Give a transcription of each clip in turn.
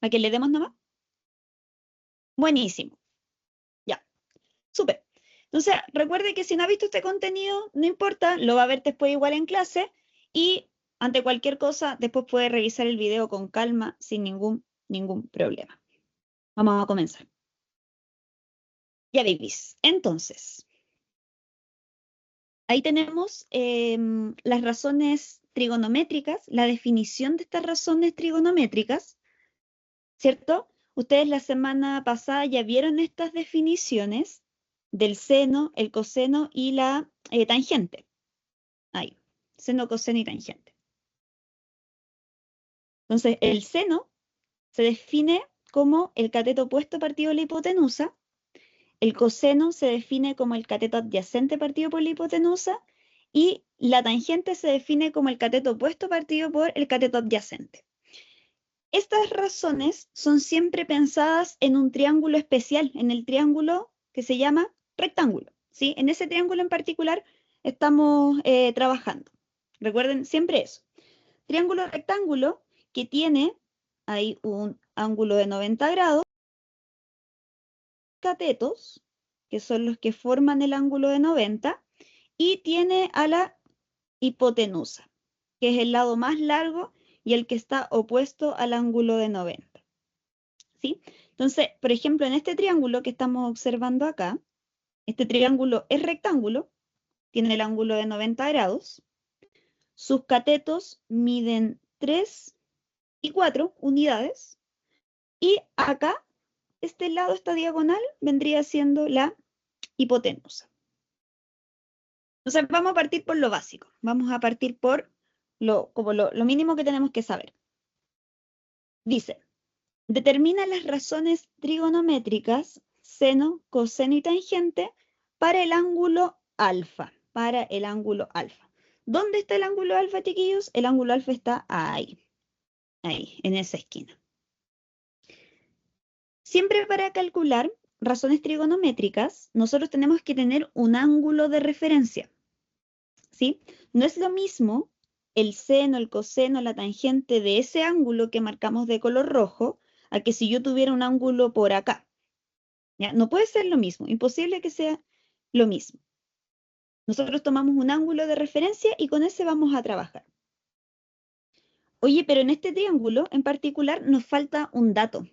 ¿Para que le demos nomás? Buenísimo. Ya, súper. Entonces, recuerde que si no ha visto este contenido, no importa, lo va a ver después igual en clase y ante cualquier cosa, después puede revisar el video con calma, sin ningún problema. Vamos a comenzar. Ya, babies. Entonces, ahí tenemos las razones trigonométricas, la definición de estas razones trigonométricas, ¿cierto? Ustedes la semana pasada ya vieron estas definiciones del seno, el coseno y la tangente. Ahí, seno, coseno y tangente. Entonces, el seno se define como el cateto opuesto partido por la hipotenusa, el coseno se define como el cateto adyacente partido por la hipotenusa y la tangente se define como el cateto opuesto partido por el cateto adyacente. Estas razones son siempre pensadas en un triángulo especial, en el triángulo que se llama rectángulo, ¿sí? En ese triángulo en particular estamos trabajando. Recuerden siempre eso. Triángulo rectángulo que tiene ahí un ángulo de 90 grados, catetos, que son los que forman el ángulo de 90, y tiene a la hipotenusa, que es el lado más largo y el que está opuesto al ángulo de 90. ¿Sí? Entonces, por ejemplo, en este triángulo que estamos observando acá, este triángulo es rectángulo, tiene el ángulo de 90 grados, sus catetos miden 3 y 4 unidades, y acá, este lado, esta diagonal, vendría siendo la hipotenusa. Entonces, vamos a partir por lo básico, vamos a partir por lo mínimo que tenemos que saber. Dice, determina las razones trigonométricas, seno, coseno y tangente, para el ángulo alfa, ¿Dónde está el ángulo alfa, chiquillos? El ángulo alfa está ahí, en esa esquina. Siempre para calcular razones trigonométricas, nosotros tenemos que tener un ángulo de referencia, ¿sí? No es lo mismo el seno, el coseno, la tangente de ese ángulo que marcamos de color rojo, a que si yo tuviera un ángulo por acá. ¿Ya? No puede ser lo mismo, imposible que sea lo mismo. Nosotros tomamos un ángulo de referencia y con ese vamos a trabajar. Oye, pero en este triángulo en particular nos falta un dato.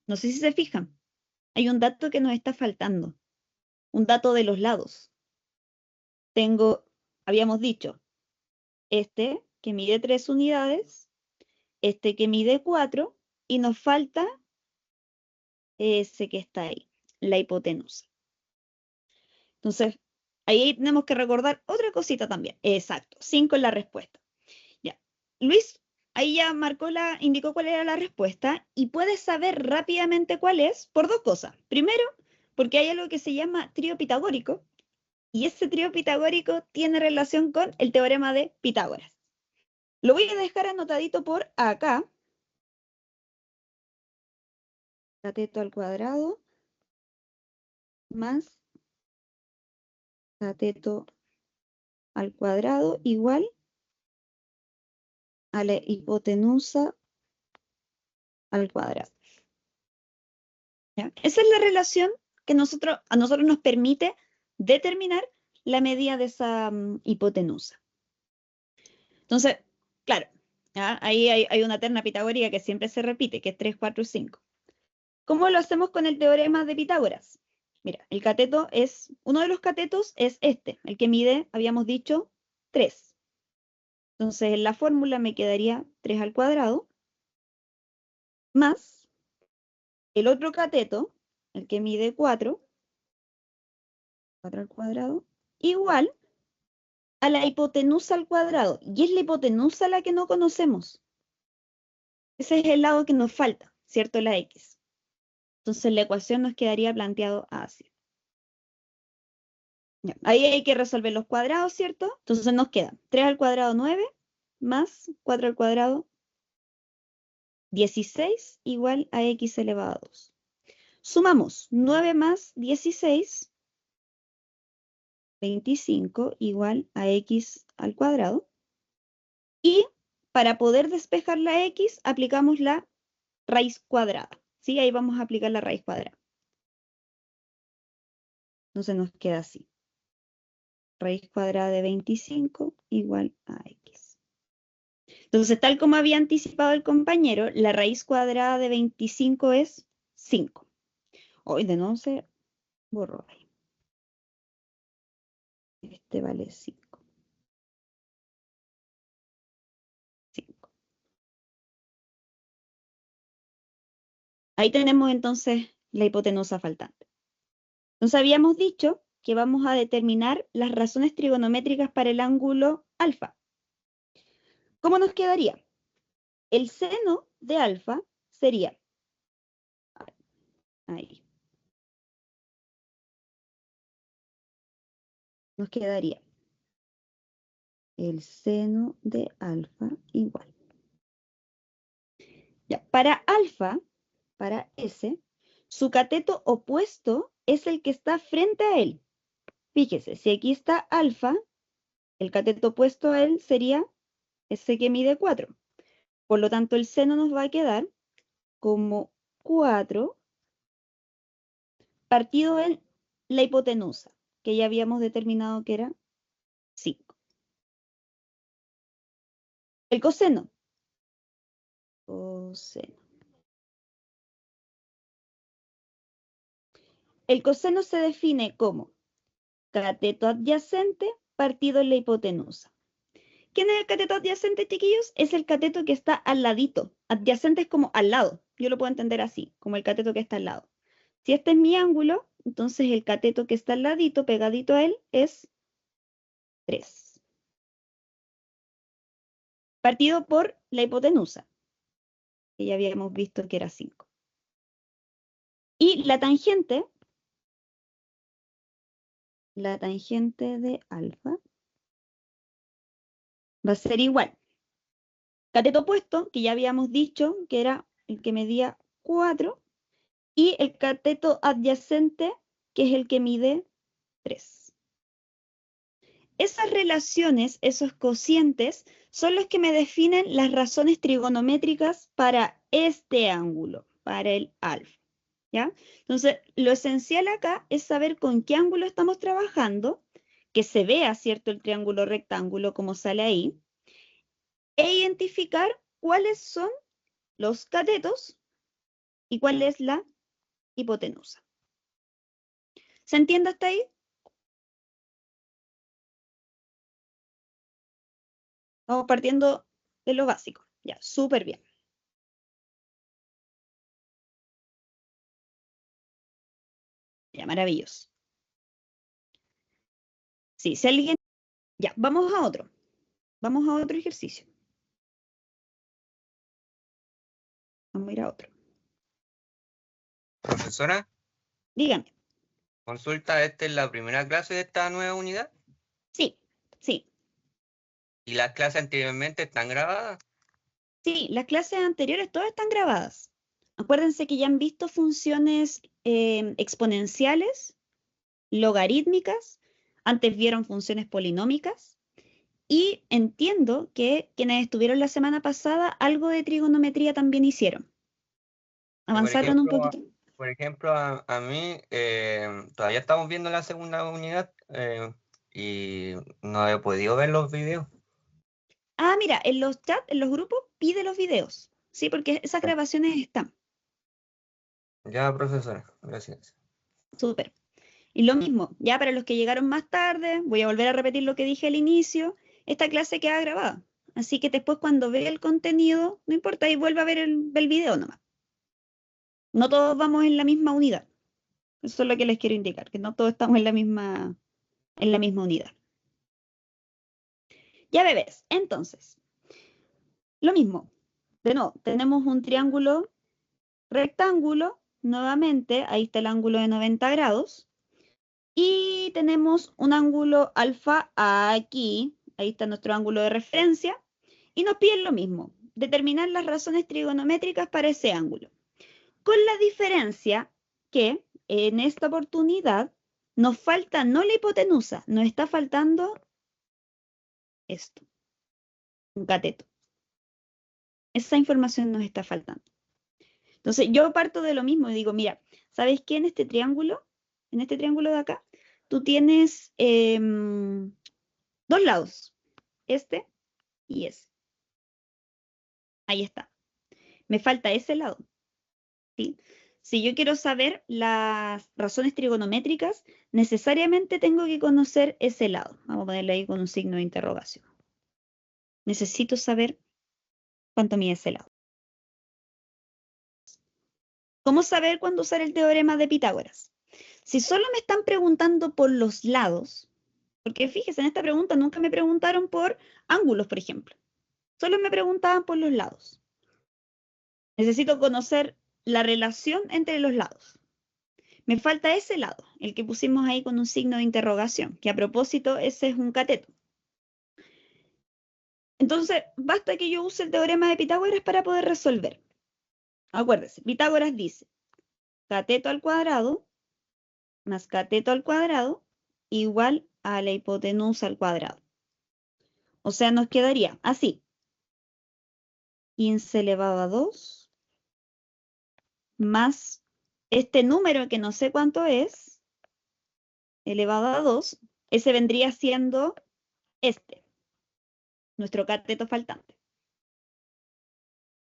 No sé si se fijan. Hay un dato que nos está faltando. Un dato de los lados. Habíamos dicho, este que mide 3 unidades, este que mide 4, y nos falta ese que está ahí, la hipotenusa. Entonces, ahí tenemos que recordar otra cosita también. Exacto, 5 es la respuesta. Ya. Luis, ahí ya indicó cuál era la respuesta y puedes saber rápidamente cuál es por dos cosas. Primero, porque hay algo que se llama trío pitagórico y ese trío pitagórico tiene relación con el teorema de Pitágoras. Lo voy a dejar anotadito por acá. Cateto al cuadrado más cateto al cuadrado igual a la hipotenusa al cuadrado. ¿Ya? Esa es la relación que a nosotros nos permite determinar la medida de esa hipotenusa. Entonces, claro, ¿ya? Ahí hay una terna pitagórica que siempre se repite, que es 3, 4 y 5. ¿Cómo lo hacemos con el teorema de Pitágoras? Mira, uno de los catetos es este, el que mide, habíamos dicho, 3. Entonces, en la fórmula me quedaría 3 al cuadrado más el otro cateto, el que mide 4 al cuadrado, igual a la hipotenusa al cuadrado. Y es la hipotenusa la que no conocemos. Ese es el lado que nos falta, ¿cierto? La x. Entonces la ecuación nos quedaría planteado así. Ya, ahí hay que resolver los cuadrados, ¿cierto? Entonces nos queda 3 al cuadrado 9 más 4 al cuadrado 16 igual a x elevado a 2. Sumamos 9 más 16, 25 igual a x al cuadrado. Y para poder despejar la x, aplicamos la raíz cuadrada. ¿Sí? Ahí vamos a aplicar la raíz cuadrada. Entonces nos queda así. Raíz cuadrada de 25 igual a x. Entonces, tal como había anticipado el compañero, la raíz cuadrada de 25 es 5. Hoy de nuevo se borró ahí. Este vale 5. 5. Ahí tenemos entonces la hipotenusa faltante. Entonces habíamos dicho que vamos a determinar las razones trigonométricas para el ángulo alfa. ¿Cómo nos quedaría? El seno de alfa sería, ahí, nos quedaría el seno de alfa igual. Ya, para alfa, para S, su cateto opuesto es el que está frente a él. Fíjese, si aquí está alfa, el cateto opuesto a él sería ese que mide 4. Por lo tanto, el seno nos va a quedar como 4 partido en la hipotenusa, que ya habíamos determinado que era 5. El coseno. El coseno se define como cateto adyacente partido en la hipotenusa. ¿Quién es el cateto adyacente, chiquillos? Es el cateto que está al ladito. Adyacente es como al lado. Yo lo puedo entender así, como el cateto que está al lado. Si este es mi ángulo, entonces el cateto que está al ladito, pegadito a él, es 3. Partido por la hipotenusa, que ya habíamos visto que era 5. Y la tangente de alfa va a ser igual. Cateto opuesto, que ya habíamos dicho que era el que medía 4, y el cateto adyacente, que es el que mide 3. Esas relaciones, esos cocientes, son los que me definen las razones trigonométricas para este ángulo, para el alfa. ¿Ya? Entonces, lo esencial acá es saber con qué ángulo estamos trabajando, que se vea, ¿cierto?, el triángulo rectángulo como sale ahí, e identificar cuáles son los catetos y cuál es la hipotenusa. ¿Se entiende hasta ahí? Vamos partiendo de lo básico. Ya, súper bien. Ya, maravilloso. Sí, si alguien... Ya, vamos a otro. Vamos a otro ejercicio. Vamos a ir a otro. Profesora, Dígame. consulta, ¿esta es la primera clase de esta nueva unidad? Sí, sí. ¿Y las clases anteriormente están grabadas? Sí, las clases anteriores todas están grabadas. Acuérdense que ya han visto funciones exponenciales, logarítmicas, antes vieron funciones polinómicas, y entiendo que quienes estuvieron la semana pasada algo de trigonometría también hicieron. Avanzaron un poquito. Por ejemplo, a mí todavía estamos viendo la segunda unidad y no he podido ver los videos. Ah, mira, en los chats, en los grupos, pide los videos, ¿sí? Porque esas grabaciones están. Ya, profesora, gracias. Súper. Y lo mismo, ya para los que llegaron más tarde, voy a volver a repetir lo que dije al inicio, esta clase queda grabada. Así que después cuando vea el contenido, no importa, y vuelva a ver el video nomás. No todos vamos en la misma unidad. Eso es lo que les quiero indicar, que no todos estamos en la misma unidad. Ya bebés, entonces, lo mismo. De nuevo, tenemos un triángulo rectángulo, nuevamente, ahí está el ángulo de 90 grados. Y tenemos un ángulo alfa aquí, ahí está nuestro ángulo de referencia, y nos piden lo mismo, determinar las razones trigonométricas para ese ángulo. Con la diferencia que en esta oportunidad nos falta no la hipotenusa, nos está faltando esto, un cateto. Esa información nos está faltando. Entonces yo parto de lo mismo y digo, mira, ¿sabes qué? En este triángulo de acá, tú tienes dos lados, este y ese. Ahí está. Me falta ese lado, ¿sí? Si yo quiero saber las razones trigonométricas, necesariamente tengo que conocer ese lado. Vamos a ponerle ahí con un signo de interrogación. Necesito saber cuánto mide ese lado. ¿Cómo saber cuándo usar el teorema de Pitágoras? Si solo me están preguntando por los lados, porque fíjese, en esta pregunta nunca me preguntaron por ángulos, por ejemplo. Solo me preguntaban por los lados. Necesito conocer la relación entre los lados. Me falta ese lado, el que pusimos ahí con un signo de interrogación, que a propósito ese es un cateto. Entonces, basta que yo use el teorema de Pitágoras para poder resolver. Acuérdense, Pitágoras dice cateto al cuadrado más cateto al cuadrado igual a la hipotenusa al cuadrado. O sea, nos quedaría así. 15 elevado a 2 más este número que no sé cuánto es, elevado a 2, ese vendría siendo este, nuestro cateto faltante.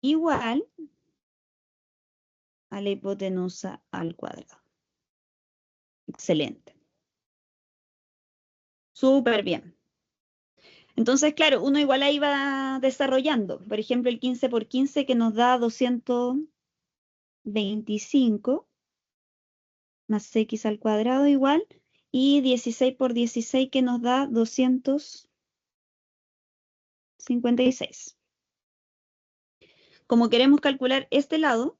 Igual a la hipotenusa al cuadrado. Excelente. Súper bien. Entonces, claro, uno igual ahí va desarrollando. Por ejemplo, el 15 por 15 que nos da 225 más x al cuadrado igual. Y 16 por 16 que nos da 256. Como queremos calcular este lado,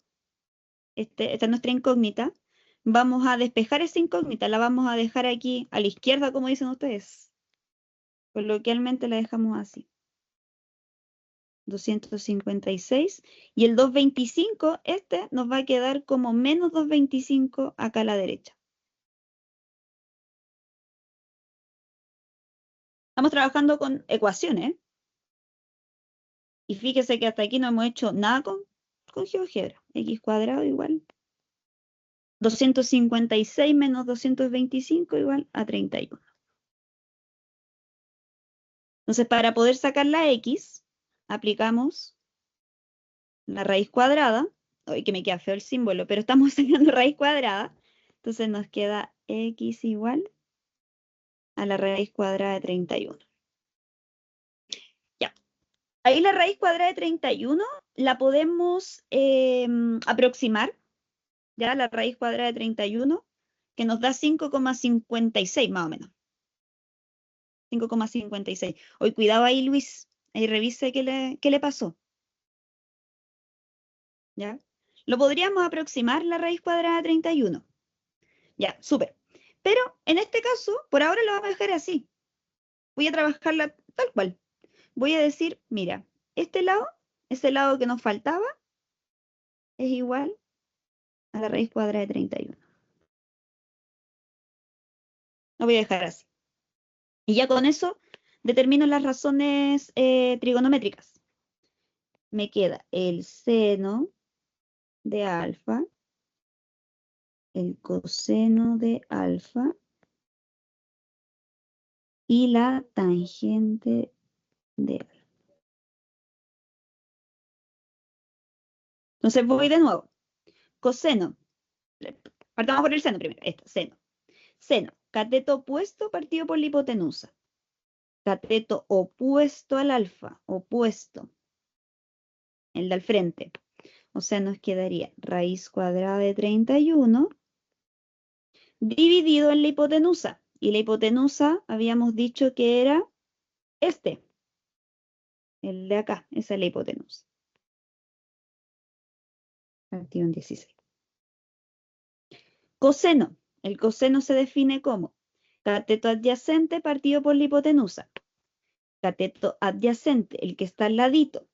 esta es nuestra incógnita, vamos a despejar esa incógnita, la vamos a dejar aquí a la izquierda, como dicen ustedes. Coloquialmente la dejamos así. 256 y el 225, este nos va a quedar como menos 225 acá a la derecha. Estamos trabajando con ecuaciones. Y fíjese que hasta aquí no hemos hecho nada con GeoGebra. X cuadrado igual 256 menos 225 igual a 31. Entonces, para poder sacar la X, aplicamos la raíz cuadrada. Hoy que me queda feo el símbolo, pero estamos sacando raíz cuadrada. Entonces nos queda X igual a la raíz cuadrada de 31. Ya. Ahí la raíz cuadrada de 31 la podemos aproximar. Ya, la raíz cuadrada de 31, que nos da 5,56 más o menos. 5,56. Hoy cuidado ahí, Luis. Ahí revise qué le pasó. ¿Ya? Lo podríamos aproximar la raíz cuadrada de 31. Ya, súper. Pero en este caso, por ahora lo vamos a dejar así. Voy a trabajarla tal cual. Voy a decir, mira, este lado, ese lado que nos faltaba, es igual a la raíz cuadrada de 31. Lo voy a dejar así. Y ya con eso determino las razones trigonométricas. Me queda el seno de alfa, el coseno de alfa y la tangente de alfa. Entonces voy de nuevo. Coseno. Partamos por el seno primero. Esto, seno. Seno. Cateto opuesto partido por la hipotenusa. Cateto opuesto al alfa. Opuesto. El del frente. O sea, nos quedaría raíz cuadrada de 31 dividido en la hipotenusa. Y la hipotenusa habíamos dicho que era este. El de acá. Esa es la hipotenusa. Partido en 16. Coseno. El coseno se define como cateto adyacente partido por la hipotenusa. Cateto adyacente, el que está al ladito.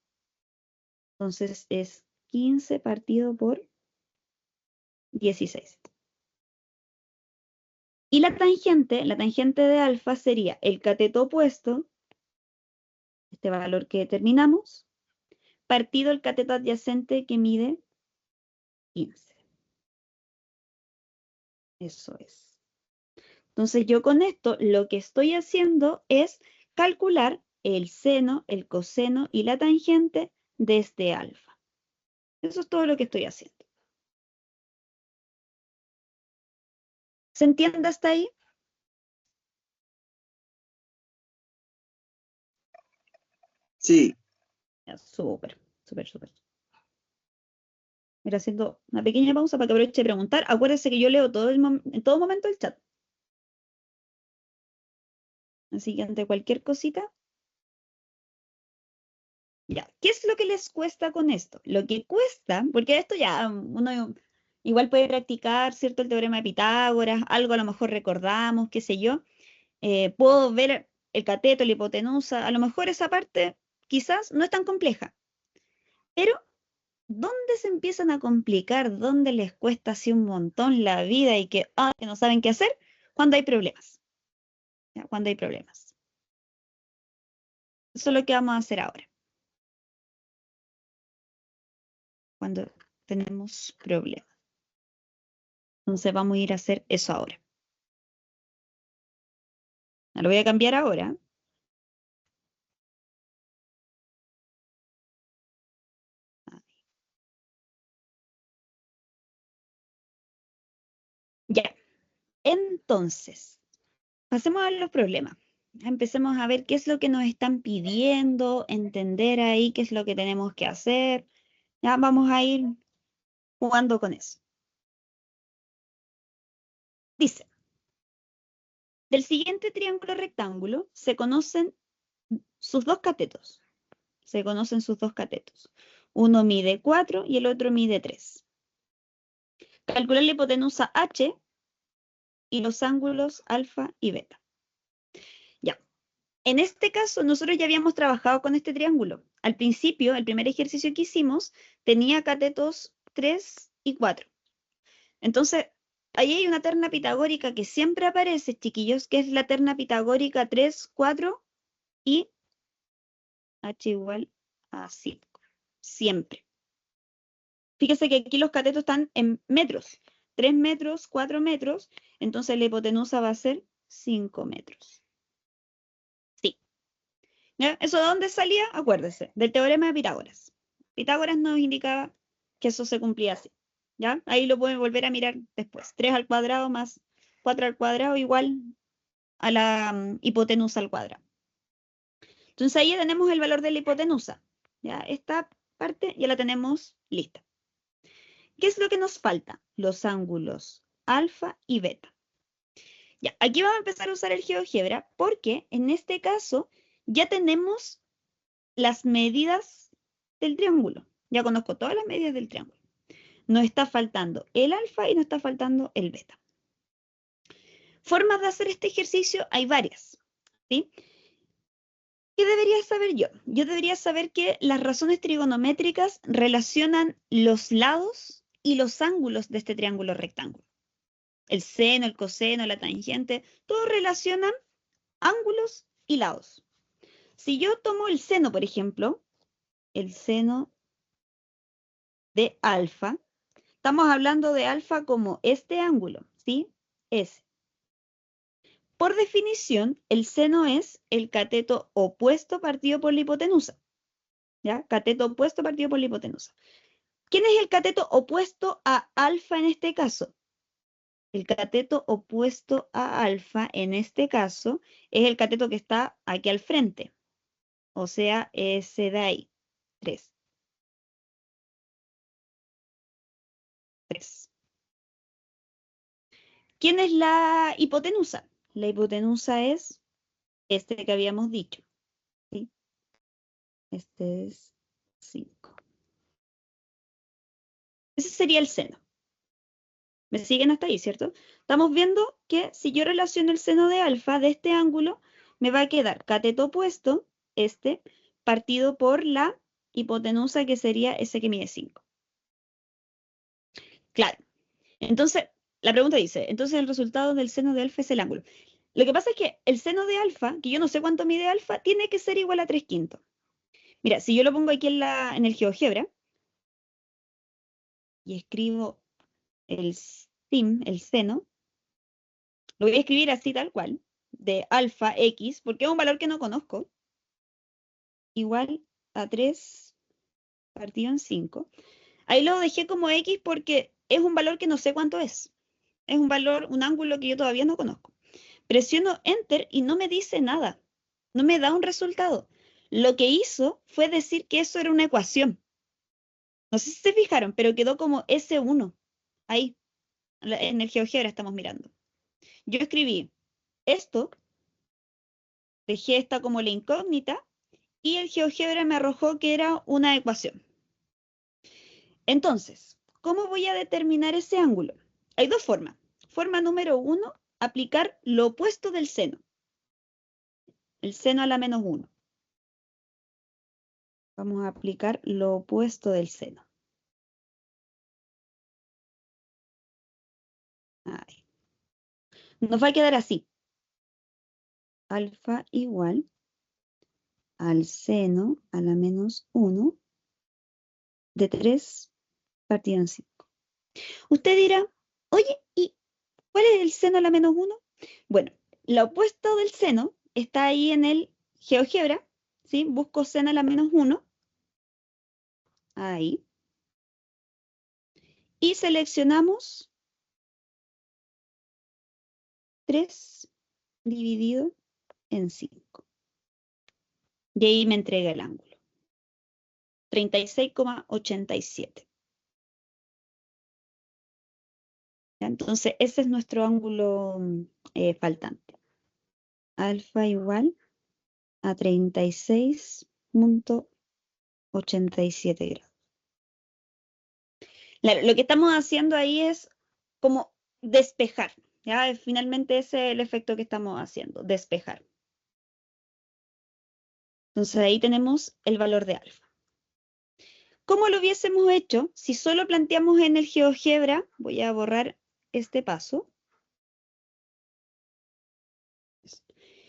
Entonces es 15 partido por 16. Y la tangente de alfa sería el cateto opuesto, este valor que determinamos, partido el cateto adyacente que mide 15. Eso es. Entonces yo con esto lo que estoy haciendo es calcular el seno, el coseno y la tangente de este alfa. Eso es todo lo que estoy haciendo. ¿Se entiende hasta ahí? Sí. Ya, súper, súper, súper. Ir haciendo una pequeña pausa para que aproveche de preguntar. Acuérdense que yo leo en todo momento el chat. Así que ante cualquier cosita. Ya, ¿qué es lo que les cuesta con esto? Lo que cuesta, porque esto ya uno igual puede practicar, ¿cierto? El teorema de Pitágoras, algo a lo mejor recordamos, qué sé yo. Puedo ver el cateto, la hipotenusa, a lo mejor esa parte quizás no es tan compleja. Pero, ¿dónde se empiezan a complicar? ¿Dónde les cuesta así un montón la vida y que no saben qué hacer? Cuando hay problemas. ¿Ya? Cuando hay problemas. Eso es lo que vamos a hacer ahora. Cuando tenemos problemas. Entonces vamos a ir a hacer eso ahora. Lo voy a cambiar ahora. Ya. Entonces, pasemos a los problemas. Empecemos a ver qué es lo que nos están pidiendo, entender ahí qué es lo que tenemos que hacer. Ya vamos a ir jugando con eso. Dice, del siguiente triángulo rectángulo se conocen sus dos catetos. Se conocen sus dos catetos. Uno mide 4 y el otro mide 3. Calcular la hipotenusa H y los ángulos alfa y beta. Ya. En este caso, nosotros ya habíamos trabajado con este triángulo. Al principio, el primer ejercicio que hicimos tenía catetos 3 y 4. Entonces, ahí hay una terna pitagórica que siempre aparece, chiquillos, que es la terna pitagórica 3, 4 y H igual a 5. Siempre. Fíjese que aquí los catetos están en metros. 3 metros, 4 metros. Entonces la hipotenusa va a ser 5 metros. Sí. ¿Ya? ¿Eso de dónde salía? Acuérdese, del teorema de Pitágoras. Pitágoras nos indicaba que eso se cumplía así. ¿Ya? Ahí lo pueden volver a mirar después. 3 al cuadrado más 4 al cuadrado igual a la hipotenusa al cuadrado. Entonces ahí ya tenemos el valor de la hipotenusa. ¿Ya? Esta parte ya la tenemos lista. ¿Qué es lo que nos falta? Los ángulos alfa y beta. Ya, aquí vamos a empezar a usar el GeoGebra porque en este caso ya tenemos las medidas del triángulo. Ya conozco todas las medidas del triángulo. Nos está faltando el alfa y nos está faltando el beta. Formas de hacer este ejercicio hay varias. ¿Sí? ¿Qué debería saber yo? Yo debería saber que las razones trigonométricas relacionan los lados y los ángulos de este triángulo rectángulo. El seno, el coseno, la tangente, todos relacionan ángulos y lados. Si yo tomo el seno, por ejemplo, el seno de alfa, estamos hablando de alfa como este ángulo, ¿sí? Ese. Por definición, el seno es el cateto opuesto partido por la hipotenusa. ¿Ya? Cateto opuesto partido por la hipotenusa. ¿Quién es el cateto opuesto a alfa en este caso? El cateto opuesto a alfa en este caso es el cateto que está aquí al frente. O sea, ese de ahí. 3. 3. ¿Quién es la hipotenusa? La hipotenusa es este que habíamos dicho. ¿Sí? Este es 5. Ese sería el seno. ¿Me siguen hasta ahí, cierto? Estamos viendo que si yo relaciono el seno de alfa de este ángulo, me va a quedar cateto opuesto, este, partido por la hipotenusa que sería ese que mide 5. Claro. Entonces, la pregunta dice, entonces el resultado del seno de alfa es el ángulo. Lo que pasa es que el seno de alfa, que yo no sé cuánto mide alfa, tiene que ser igual a 3/5. Mira, si yo lo pongo aquí en el GeoGebra, y escribo el sim, el seno, lo voy a escribir así tal cual, de alfa x, porque es un valor que no conozco, igual a 3 partido en 5. Ahí lo dejé como x porque es un valor que no sé cuánto es. Es un valor, un ángulo que yo todavía no conozco. Presiono Enter y no me dice nada. No me da un resultado. Lo que hizo fue decir que eso era una ecuación. No sé si se fijaron, pero quedó como S1. Ahí, en el GeoGebra estamos mirando. Yo escribí esto, dejé esta como la incógnita, y el GeoGebra me arrojó que era una ecuación. Entonces, ¿cómo voy a determinar ese ángulo? Hay dos formas. Forma número 1, aplicar lo opuesto del seno. El seno a la menos 1. Vamos a aplicar lo opuesto del seno. Ahí. Nos va a quedar así. Alfa igual al seno a la menos 1 de 3 partido en 5. Usted dirá, oye, ¿y cuál es el seno a la menos 1? Bueno, lo opuesto del seno está ahí en el GeoGebra, ¿sí? Busco seno a la menos 1, ahí, y seleccionamos 3 dividido en 5. Y ahí me entrega el ángulo. 36,87. Entonces, ese es nuestro ángulo faltante. Alfa igual a 36,87 grados. Lo que estamos haciendo ahí es como despejar. ¿Ya? Finalmente ese es el efecto que estamos haciendo, despejar. Entonces ahí tenemos el valor de alfa. ¿Cómo lo hubiésemos hecho si solo planteamos en el GeoGebra? Voy a borrar este paso.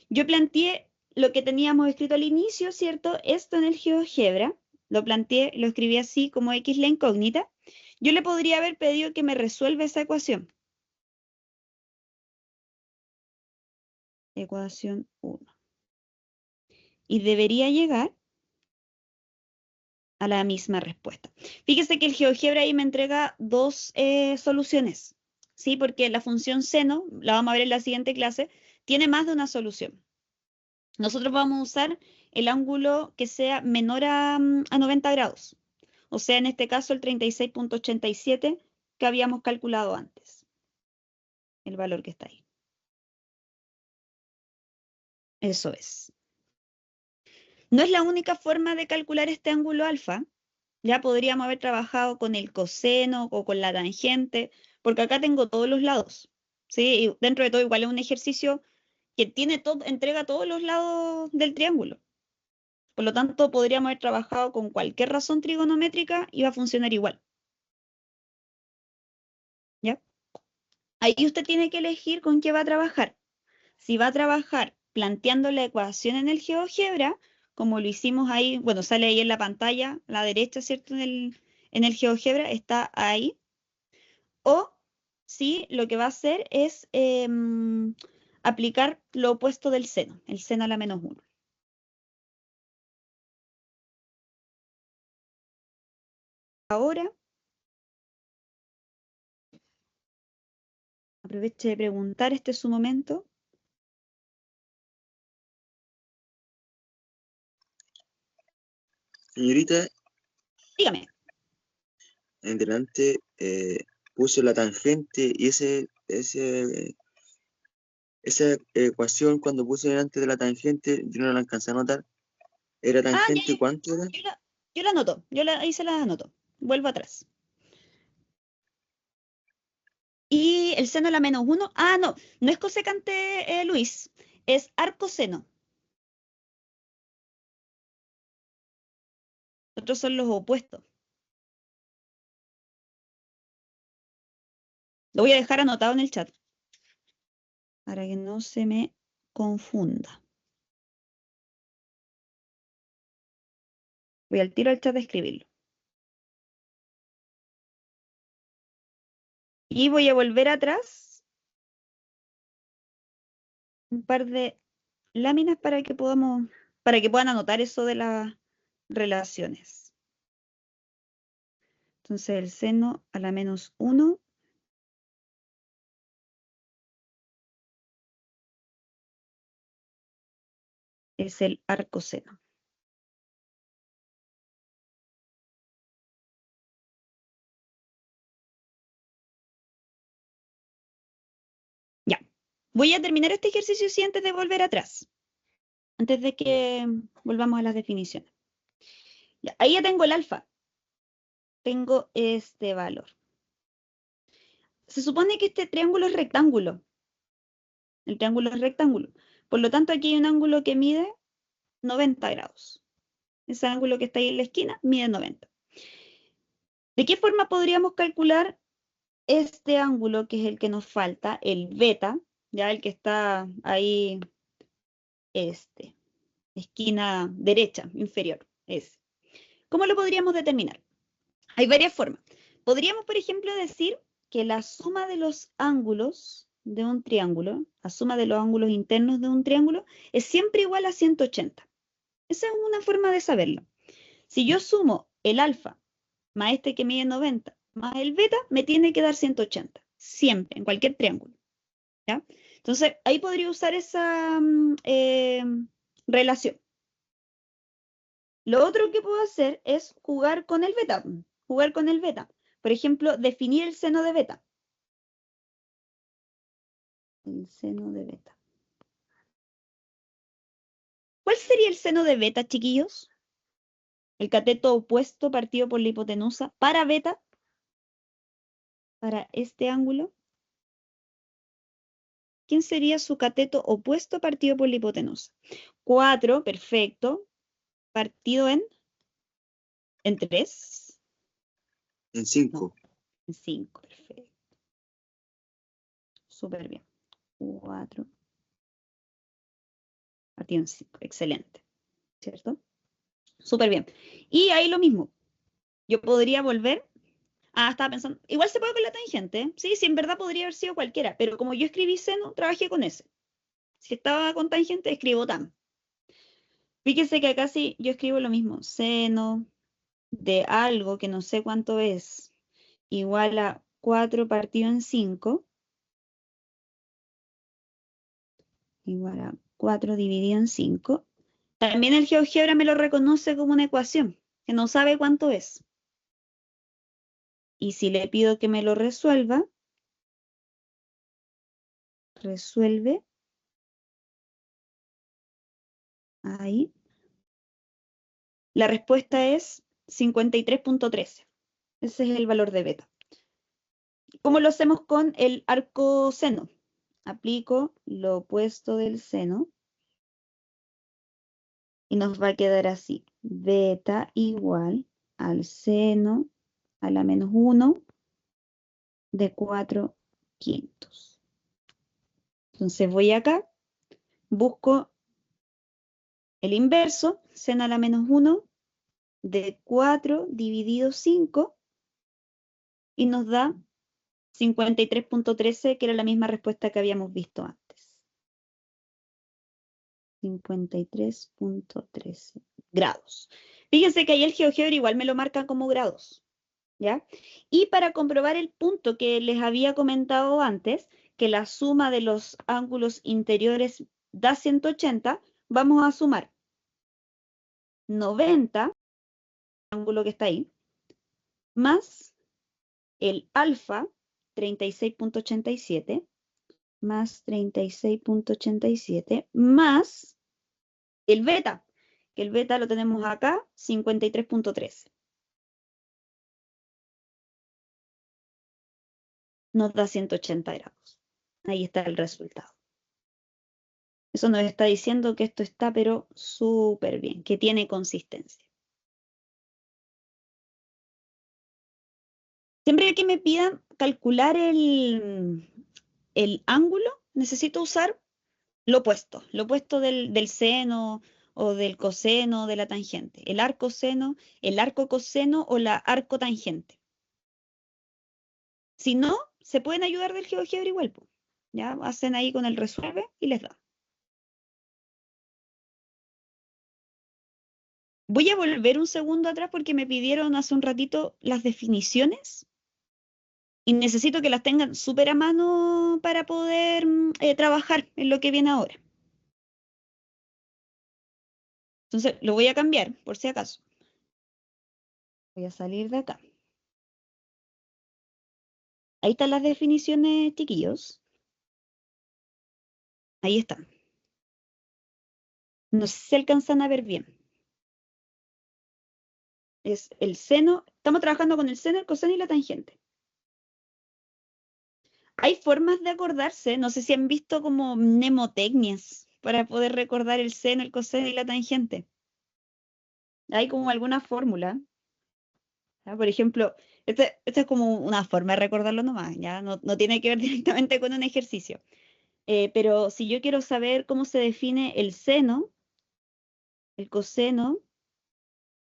Yo planteé lo que teníamos escrito al inicio, ¿cierto? Esto en el GeoGebra. Lo planteé, lo escribí así como X la incógnita. Yo le podría haber pedido que me resuelva esa ecuación. Ecuación 1. Y debería llegar a la misma respuesta. Fíjese que el GeoGebra ahí me entrega dos soluciones, ¿sí? Porque la función seno, la vamos a ver en la siguiente clase, tiene más de una solución. Nosotros vamos a usar el ángulo que sea menor a 90 grados. O sea, en este caso el 36,87 que habíamos calculado antes. El valor que está ahí. Eso es. No es la única forma de calcular este ángulo alfa. Ya podríamos haber trabajado con el coseno o con la tangente, porque acá tengo todos los lados. ¿Sí? Y dentro de todo igual es un ejercicio que tiene entrega todos los lados del triángulo. Por lo tanto, podríamos haber trabajado con cualquier razón trigonométrica y va a funcionar igual. ¿Ya? Ahí usted tiene que elegir con qué va a trabajar. Si va a trabajar planteando la ecuación en el GeoGebra, como lo hicimos ahí, bueno, sale ahí en la pantalla, a la derecha, ¿cierto? En el GeoGebra está ahí. O si lo que va a hacer es aplicar lo opuesto del seno, el seno a la menos 1. Ahora, aproveche de preguntar, este es su momento. Señorita, Dígame. en delante puse la tangente y esa ecuación cuando puse delante de la tangente, yo no la alcancé a notar. ¿Era Ya, tangente ya. cuánto era? Yo la anoto, ahí se la anoto. Vuelvo atrás. Y el seno a la menos 1. Ah, no, no es cosecante, Luis, es arcoseno. Otros son los opuestos. Lo voy a dejar anotado en el chat para que no se me confunda. Voy al tiro al chat a escribirlo. Y voy a volver atrás un par de láminas para que puedan anotar eso de las relaciones. Entonces el seno a la menos 1 es el arcoseno. Ya, voy a terminar este ejercicio sí antes de volver atrás, antes de que volvamos a las definiciones. Ya, ahí ya tengo el alfa, tengo este valor. Se supone que este triángulo es rectángulo, el triángulo es rectángulo, por lo tanto aquí hay un ángulo que mide 90 grados. Ese ángulo que está ahí en la esquina mide 90. ¿De qué forma podríamos calcular este ángulo que es el que nos falta, el beta, ya el que está ahí, esquina derecha, inferior, ese? ¿Cómo lo podríamos determinar? Hay varias formas. Podríamos, por ejemplo, decir que la suma de los ángulos de un triángulo, la suma de los ángulos internos de un triángulo, es siempre igual a 180. Esa es una forma de saberlo. Si yo sumo el alfa más este que mide 90, más el beta, me tiene que dar 180. Siempre, en cualquier triángulo. ¿Ya? Entonces, ahí podría usar esa relación. Lo otro que puedo hacer es jugar con el beta. Jugar con el beta. Por ejemplo, definir el seno de beta. El seno de beta. ¿Cuál sería el seno de beta, chiquillos? El cateto opuesto partido por la hipotenusa para beta. Para este ángulo. ¿Quién sería su cateto opuesto partido por la hipotenusa? 4, perfecto. Partido en 3. En 5. En 5, perfecto. Súper bien. 4. Partido en 5, excelente. ¿Cierto? Súper bien. Y ahí lo mismo. Yo podría volver. Estaba pensando. Igual se puede con la tangente, ¿eh? Sí, en verdad podría haber sido cualquiera. Pero como yo escribí seno, trabajé con ese. Si estaba con tangente, escribo tan. Fíjese que acá sí yo escribo lo mismo. Seno de algo que no sé cuánto es, igual a 4 partido en 5, igual a 4 dividido en 5. También el GeoGebra me lo reconoce como una ecuación, que no sabe cuánto es. Y si le pido que me lo resuelva, resuelve. Ahí. La respuesta es 53.13. Ese es el valor de beta. ¿Cómo lo hacemos con el arco seno? Aplico lo opuesto del seno. Y nos va a quedar así. Beta igual al seno a la menos 1 de 4/5. Entonces voy acá, busco el inverso, seno a la menos 1 de 4 dividido 5 y nos da 53.13, que era la misma respuesta que habíamos visto antes. 53.13 grados. Fíjense que ahí el GeoGebra igual me lo marca como grados. ¿Ya? Y para comprobar el punto que les había comentado antes, que la suma de los ángulos interiores da 180, vamos a sumar 90, el ángulo que está ahí, más el alfa, 36.87, más 36.87, más el beta, que el beta lo tenemos acá, 53.13. Nos da 180 grados. Ahí está el resultado. Eso nos está diciendo que esto está, pero súper bien, que tiene consistencia. Siempre que me pidan calcular el ángulo, necesito usar lo opuesto del seno o del coseno de la tangente. El arco seno, el arco coseno o la arco tangente. Si no, se pueden ayudar del GeoGebra igual, po. ¿Ya? Hacen ahí con el resuelve y les da. Voy a volver un segundo atrás porque me pidieron hace un ratito las definiciones y necesito que las tengan súper a mano para poder trabajar en lo que viene ahora. Entonces, lo voy a cambiar, por si acaso. Voy a salir de acá. Ahí están las definiciones, chiquillos. Ahí están. No sé si se alcanzan a ver bien. Es el seno. Estamos trabajando con el seno, el coseno y la tangente. Hay formas de acordarse. No sé si han visto como mnemotecnias para poder recordar el seno, el coseno y la tangente. Hay como alguna fórmula. ¿Ya? Por ejemplo, esta es como una forma de recordarlo nomás. ¿Ya? No tiene que ver directamente con un ejercicio. Pero si yo quiero saber cómo se define el seno, el coseno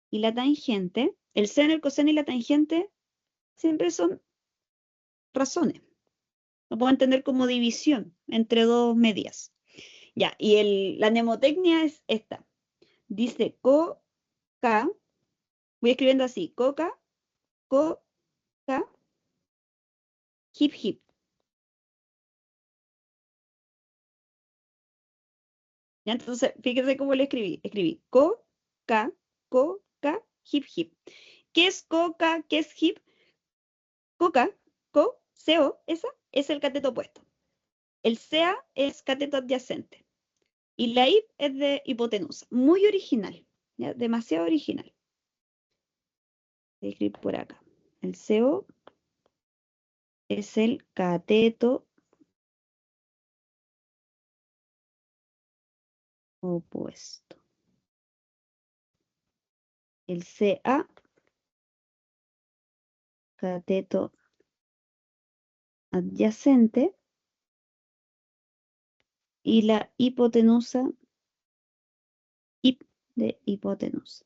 y la tangente, el seno, el coseno y la tangente siempre son razones. Lo puedo entender como división entre dos medias. Ya, y la mnemotecnia es esta. Dice co-ca, voy escribiendo así, coca, co-ca, hip hip. ¿Ya? Entonces, fíjese cómo lo escribí. Escribí co-ca, hip hip. ¿Qué es coca? ¿Qué es hip? Coca, co, co, esa es el cateto opuesto. El CA es cateto adyacente. Y la hip es de hipotenusa. Muy original, ¿ya? Demasiado original. Voy a escribir por acá. El CO es el cateto opuesto. El CA, cateto adyacente. Y la hipotenusa, hip de hipotenusa.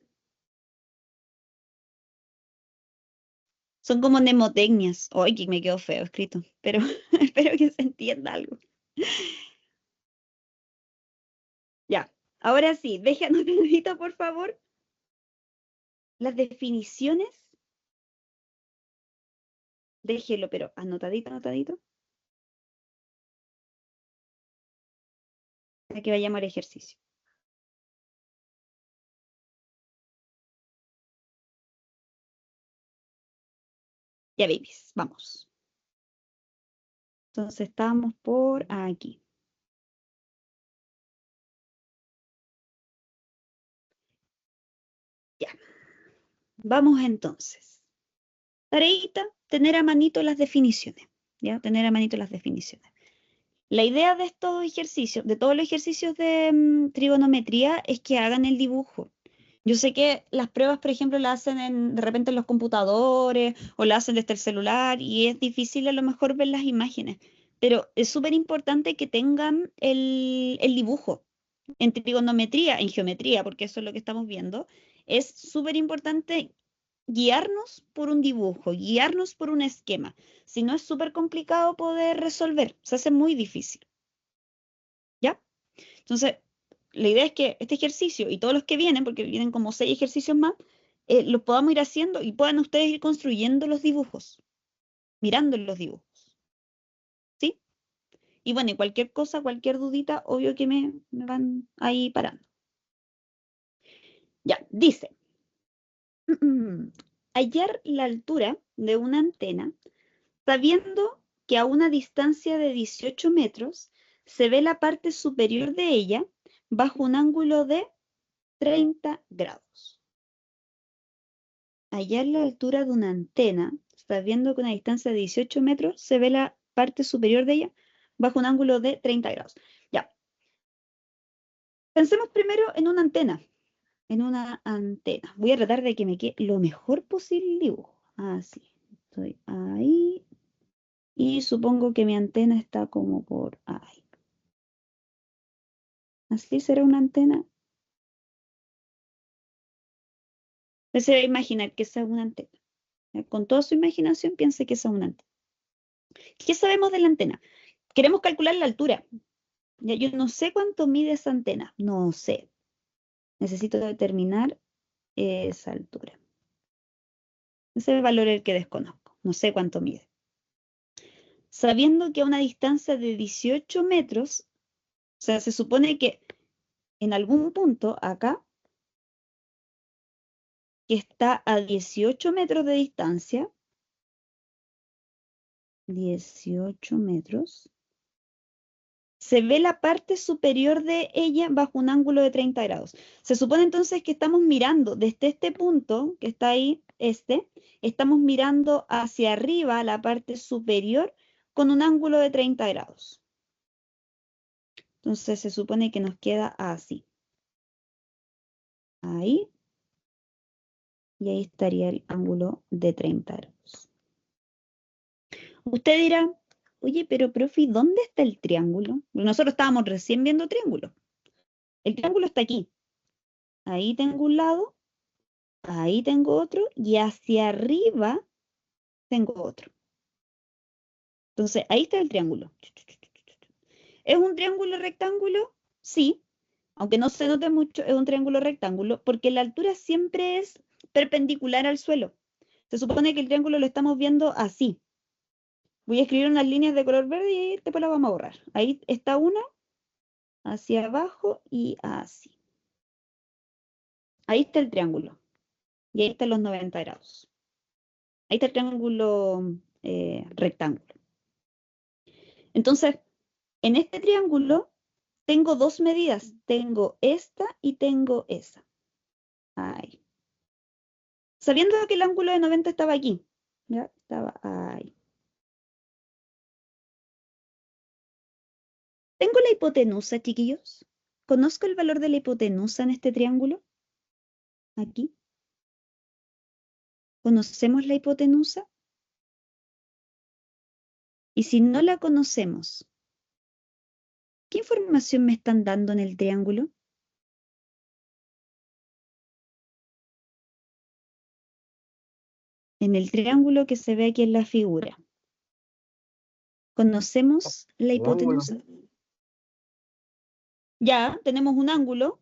Son como mnemotecnias. Ay, que me quedó feo escrito, pero espero que se entienda algo. Ya, ahora sí, deje anotadito, por favor, las definiciones. Déjelo, pero anotadito, anotadito. Para que vayamos al ejercicio. Ya, babies, vamos. Entonces estamos por aquí. Ya. Vamos entonces. Tareita, tener a manito las definiciones. ¿Ya? Tener a manito las definiciones. La idea de estos ejercicios, de todos los ejercicios de trigonometría, es que hagan el dibujo. Yo sé que las pruebas, por ejemplo, las hacen de repente en los computadores o las hacen desde el celular y es difícil a lo mejor ver las imágenes, pero es súper importante que tengan el dibujo. En trigonometría, en geometría, porque eso es lo que estamos viendo, es súper importante guiarnos por un dibujo, guiarnos por un esquema. Si no, es súper complicado poder resolver, se hace muy difícil. ¿Ya? Entonces, la idea es que este ejercicio y todos los que vienen, porque vienen como 6 ejercicios más, los podamos ir haciendo y puedan ustedes ir construyendo los dibujos, mirando los dibujos. ¿Sí? Y bueno, y cualquier cosa, cualquier dudita, obvio que me van ahí parando. Ya, dice, hallar la altura de una antena sabiendo que a una distancia de 18 metros se ve la parte superior de ella bajo un ángulo de 30 grados. Hallar la altura de una antena, sabiendo que a una distancia de 18 metros se ve la parte superior de ella bajo un ángulo de 30 grados. Ya. Pensemos primero en una antena. En una antena. Voy a tratar de que me quede lo mejor posible el dibujo. Así. Estoy ahí. Y supongo que mi antena está como por ahí. Así será una antena. Usted se va a imaginar que esa es una antena. Con toda su imaginación piense que esa es una antena. ¿Qué sabemos de la antena? Queremos calcular la altura. Ya, yo no sé cuánto mide esa antena, no sé. Necesito determinar esa altura. Ese valor es el que desconozco, no sé cuánto mide. Sabiendo que a una distancia de 18 metros, o sea, se supone que en algún punto acá, que está a 18 metros de distancia, 18 metros, se ve la parte superior de ella bajo un ángulo de 30 grados. Se supone entonces que estamos mirando desde este punto, que está ahí, estamos mirando hacia arriba la parte superior con un ángulo de 30 grados. Entonces se supone que nos queda así. Ahí. Y ahí estaría el ángulo de 30 grados. Usted dirá, oye, pero profe, ¿dónde está el triángulo? Nosotros estábamos recién viendo triángulo. El triángulo está aquí. Ahí tengo un lado, ahí tengo otro y hacia arriba tengo otro. Entonces, ahí está el triángulo. ¿Es un triángulo rectángulo? Sí, aunque no se note mucho, es un triángulo rectángulo porque la altura siempre es perpendicular al suelo. Se supone que el triángulo lo estamos viendo así. Voy a escribir unas líneas de color verde y después las vamos a borrar. Ahí está una, hacia abajo y así. Ahí está el triángulo. Y ahí están los 90 grados. Ahí está el triángulo rectángulo. Entonces, en este triángulo tengo dos medidas. Tengo esta y tengo esa. Ahí. Sabiendo que el ángulo de 90 estaba aquí. ¿Ya? Estaba ahí. ¿Tengo la hipotenusa, chiquillos? ¿Conozco el valor de la hipotenusa en este triángulo? Aquí. ¿Conocemos la hipotenusa? Y si no la conocemos, ¿qué información me están dando en el triángulo? En el triángulo que se ve aquí en la figura. ¿Conocemos la hipotenusa? Ya, tenemos un ángulo.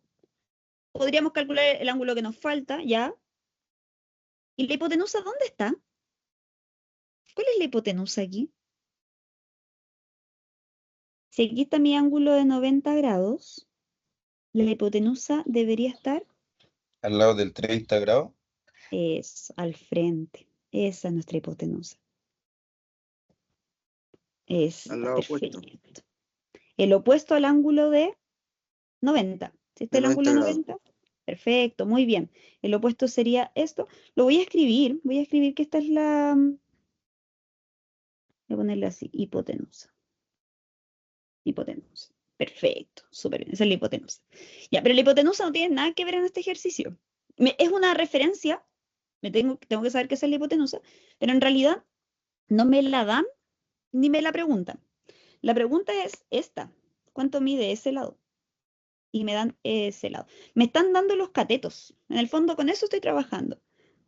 Podríamos calcular el ángulo que nos falta, ya. ¿Y la hipotenusa dónde está? ¿Cuál es la hipotenusa aquí? Si aquí está mi ángulo de 90 grados, la hipotenusa debería estar Al lado del 30 grados. al frente. Esa es nuestra hipotenusa. Es Al lado perfecto. opuesto. El opuesto al ángulo de 90. ¿Sí está De el ángulo 90 de grados. 90? Perfecto, muy bien. El opuesto sería esto. Lo voy a escribir. Voy a escribir que esta es la... Voy a ponerle así, hipotenusa. Hipotenusa. Perfecto, súper bien. Esa es la hipotenusa. Ya, pero la hipotenusa no tiene nada que ver en este ejercicio. Es una referencia. Tengo que saber qué es la hipotenusa, pero en realidad no me la dan ni me la preguntan. La pregunta es esta. ¿Cuánto mide ese lado? Y me dan ese lado. Me están dando los catetos. En el fondo con eso estoy trabajando.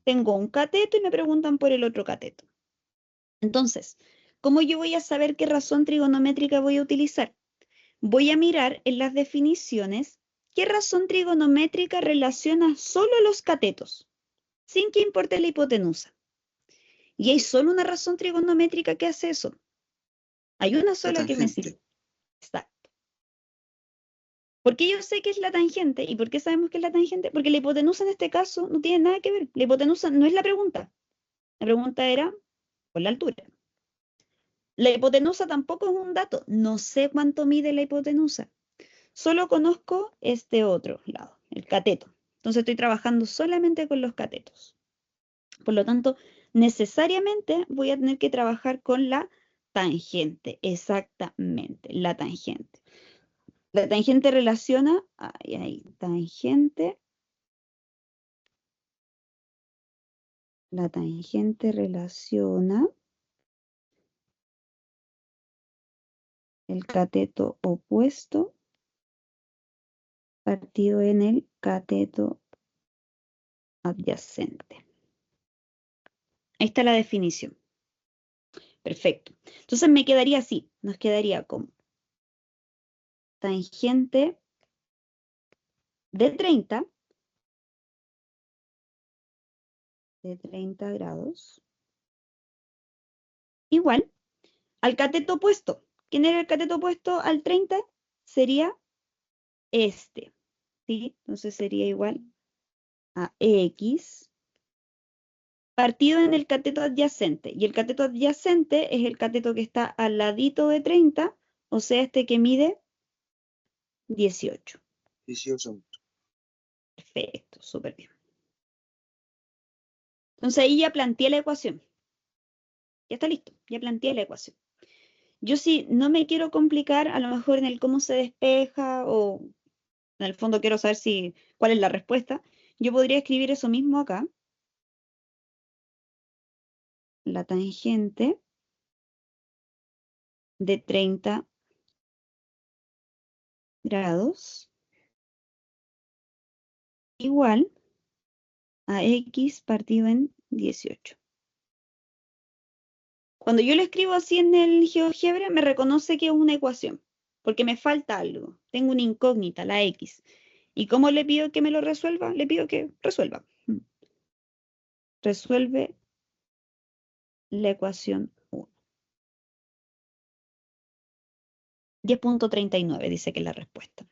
Tengo un cateto y me preguntan por el otro cateto. Entonces, ¿cómo yo voy a saber qué razón trigonométrica voy a utilizar? Voy a mirar en las definiciones qué razón trigonométrica relaciona solo los catetos, sin que importe la hipotenusa. Y hay solo una razón trigonométrica que hace eso. Hay una La sola que me tangente. sirve. Exacto. ¿Por qué yo sé que es la tangente? ¿Y por qué sabemos que es la tangente? Porque la hipotenusa en este caso no tiene nada que ver. La hipotenusa no es la pregunta. La pregunta era por la altura. La hipotenusa tampoco es un dato. No sé cuánto mide la hipotenusa. Solo conozco este otro lado, el cateto. Entonces estoy trabajando solamente con los catetos. Por lo tanto, necesariamente voy a tener que trabajar con la tangente. Exactamente, la tangente. La tangente relaciona, tangente. La tangente relaciona el cateto opuesto partido en el cateto adyacente. Ahí está la definición. Perfecto. Entonces me quedaría así. Nos quedaría como tangente de 30 grados igual al cateto opuesto. ¿Quién era el cateto opuesto al 30? Sería este. ¿Sí? Entonces sería igual a X partido en el cateto adyacente. Y el cateto adyacente es el cateto que está al ladito de 30, o sea, este que mide 18. 18. Perfecto, súper bien. Entonces ahí ya planteé la ecuación. Ya está listo, ya planteé la ecuación. Yo sí no me quiero complicar, a lo mejor en el cómo se despeja o en el fondo quiero saber cuál es la respuesta. Yo podría escribir eso mismo acá. La tangente de 30 grados igual a X partido en 18. Cuando yo lo escribo así en el GeoGebra, me reconoce que es una ecuación, porque me falta algo. Tengo una incógnita, la X. ¿Y cómo le pido que me lo resuelva? Le pido que resuelva. Resuelve la ecuación 1. 10.39 dice que es la respuesta,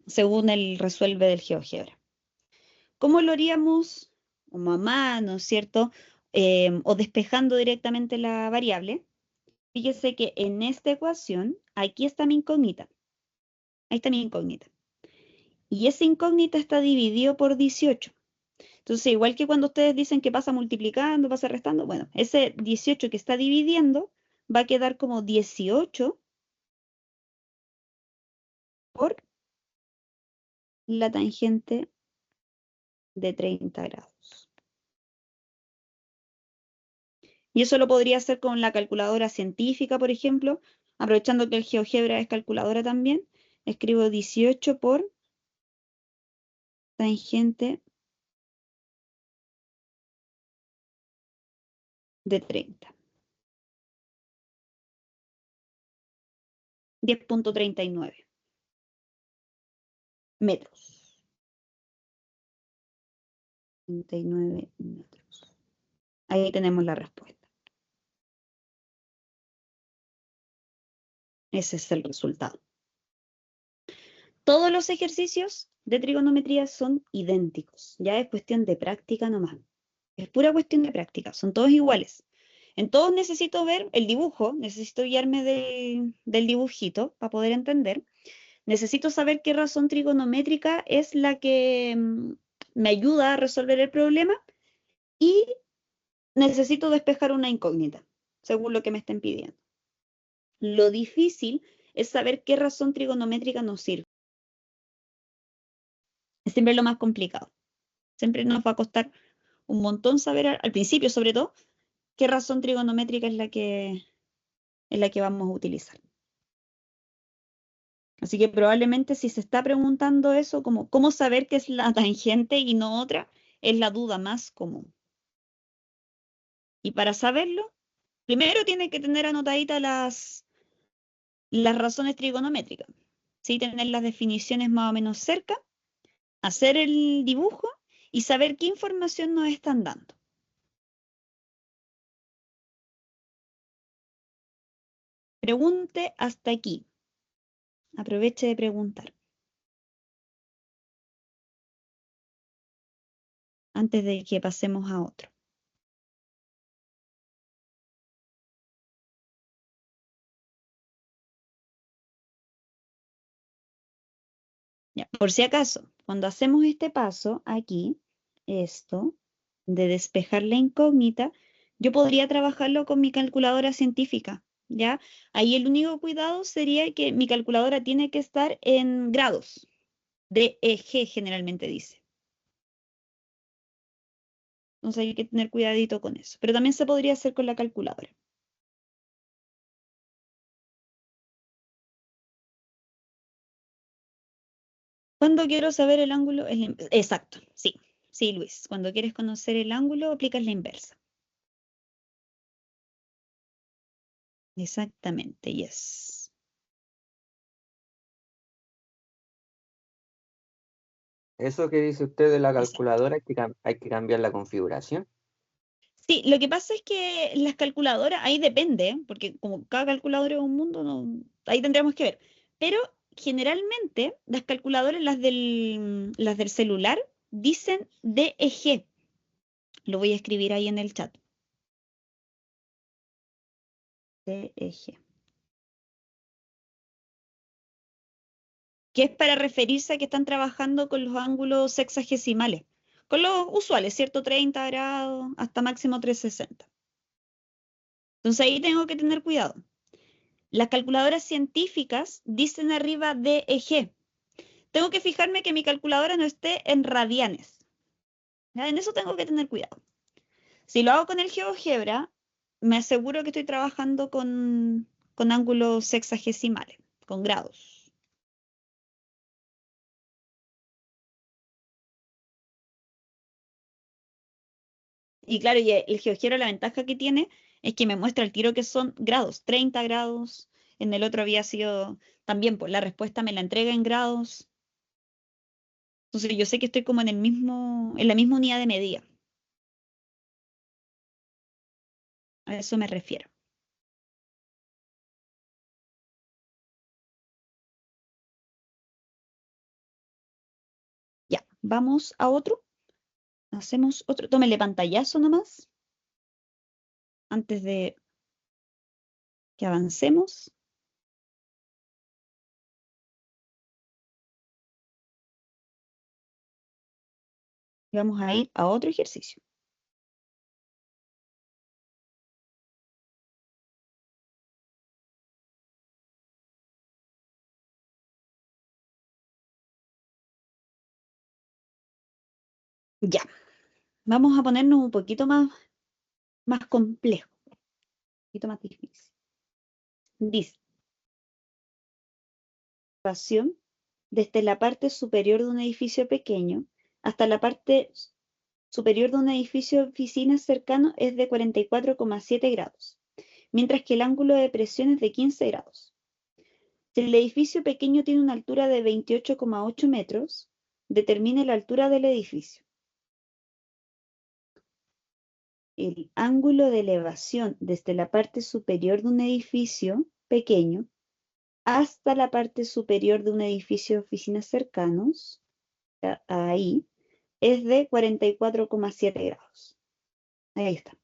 según el resuelve del GeoGebra. ¿Cómo lo haríamos? Como a mano, ¿cierto? O despejando directamente la variable. Fíjese que en esta ecuación, aquí está mi incógnita. Ahí está mi incógnita. Y esa incógnita está dividido por 18. Entonces, igual que cuando ustedes dicen que pasa multiplicando, pasa restando, bueno, ese 18 que está dividiendo va a quedar como 18 por la tangente de 30 grados. Y eso lo podría hacer con la calculadora científica, por ejemplo, aprovechando que el GeoGebra es calculadora también. Escribo 18 por tangente de 30. 10.39 metros. 39 metros. Ahí tenemos la respuesta. Ese es el resultado. Todos los ejercicios de trigonometría son idénticos. Ya es cuestión de práctica nomás. Es pura cuestión de práctica. Son todos iguales. En todos necesito ver el dibujo, necesito guiarme del dibujito para poder entender. Necesito saber qué razón trigonométrica es la que me ayuda a resolver el problema y necesito despejar una incógnita, según lo que me estén pidiendo. Lo difícil es saber qué razón trigonométrica nos sirve. Es siempre lo más complicado. Siempre nos va a costar un montón saber, al principio sobre todo, qué razón trigonométrica es la que vamos a utilizar. Así que probablemente si se está preguntando eso, como cómo saber qué es la tangente y no otra, es la duda más común. Y para saberlo, primero tiene que tener anotaditas las razones trigonométricas. ¿Sí? Tener las definiciones más o menos cerca, hacer el dibujo y saber qué información nos están dando. Pregunte hasta aquí. Aproveche de preguntar. Antes de que pasemos a otro. Ya, por si acaso, cuando hacemos este paso aquí, esto de despejar la incógnita, yo podría trabajarlo con mi calculadora científica, ¿ya? Ahí el único cuidado sería que mi calculadora tiene que estar en grados, DEG generalmente dice. Entonces hay que tener cuidadito con eso, pero también se podría hacer con la calculadora. Cuando quiero saber el ángulo, exacto, sí, sí, Luis. Cuando quieres conocer el ángulo, aplicas la inversa. Exactamente, yes. Eso que dice usted de la Exacto. calculadora, hay que cambiar la configuración. Sí, lo que pasa es que las calculadoras, ahí depende, ¿eh? Porque como cada calculadora es un mundo, ahí tendríamos que ver. Pero generalmente las calculadoras, las del celular, dicen DEG. Lo voy a escribir ahí en el chat. DEG. Que es para referirse a que están trabajando con los ángulos sexagesimales, con los usuales, ¿cierto? 30 grados hasta máximo 360. Entonces ahí tengo que tener cuidado. Las calculadoras científicas dicen arriba DEG. Tengo que fijarme que mi calculadora no esté en radianes. ¿Ya? En eso tengo que tener cuidado. Si lo hago con el GeoGebra, me aseguro que estoy trabajando con ángulos sexagesimales, con grados. Y claro, y el GeoGebra, la ventaja que tiene es que me muestra el tiro que son grados, 30 grados. En el otro había sido también, pues la respuesta me la entrega en grados. Entonces yo sé que estoy como en la misma unidad de medida. A eso me refiero. Ya, vamos a otro. Hacemos otro. Tómele pantallazo nomás antes de que avancemos. Y vamos a ir a otro ejercicio. Ya, vamos a ponernos un poquito más complejo, un poquito más difícil. Dice, pasión desde la parte superior de un edificio pequeño hasta la parte superior de un edificio de oficinas cercano es de 44,7 grados, mientras que el ángulo de presión es de 15 grados. Si el edificio pequeño tiene una altura de 28,8 metros, determine la altura del edificio. El ángulo de elevación desde la parte superior de un edificio pequeño hasta la parte superior de un edificio de oficinas cercanos, ahí, es de 44,7 grados. Ahí está.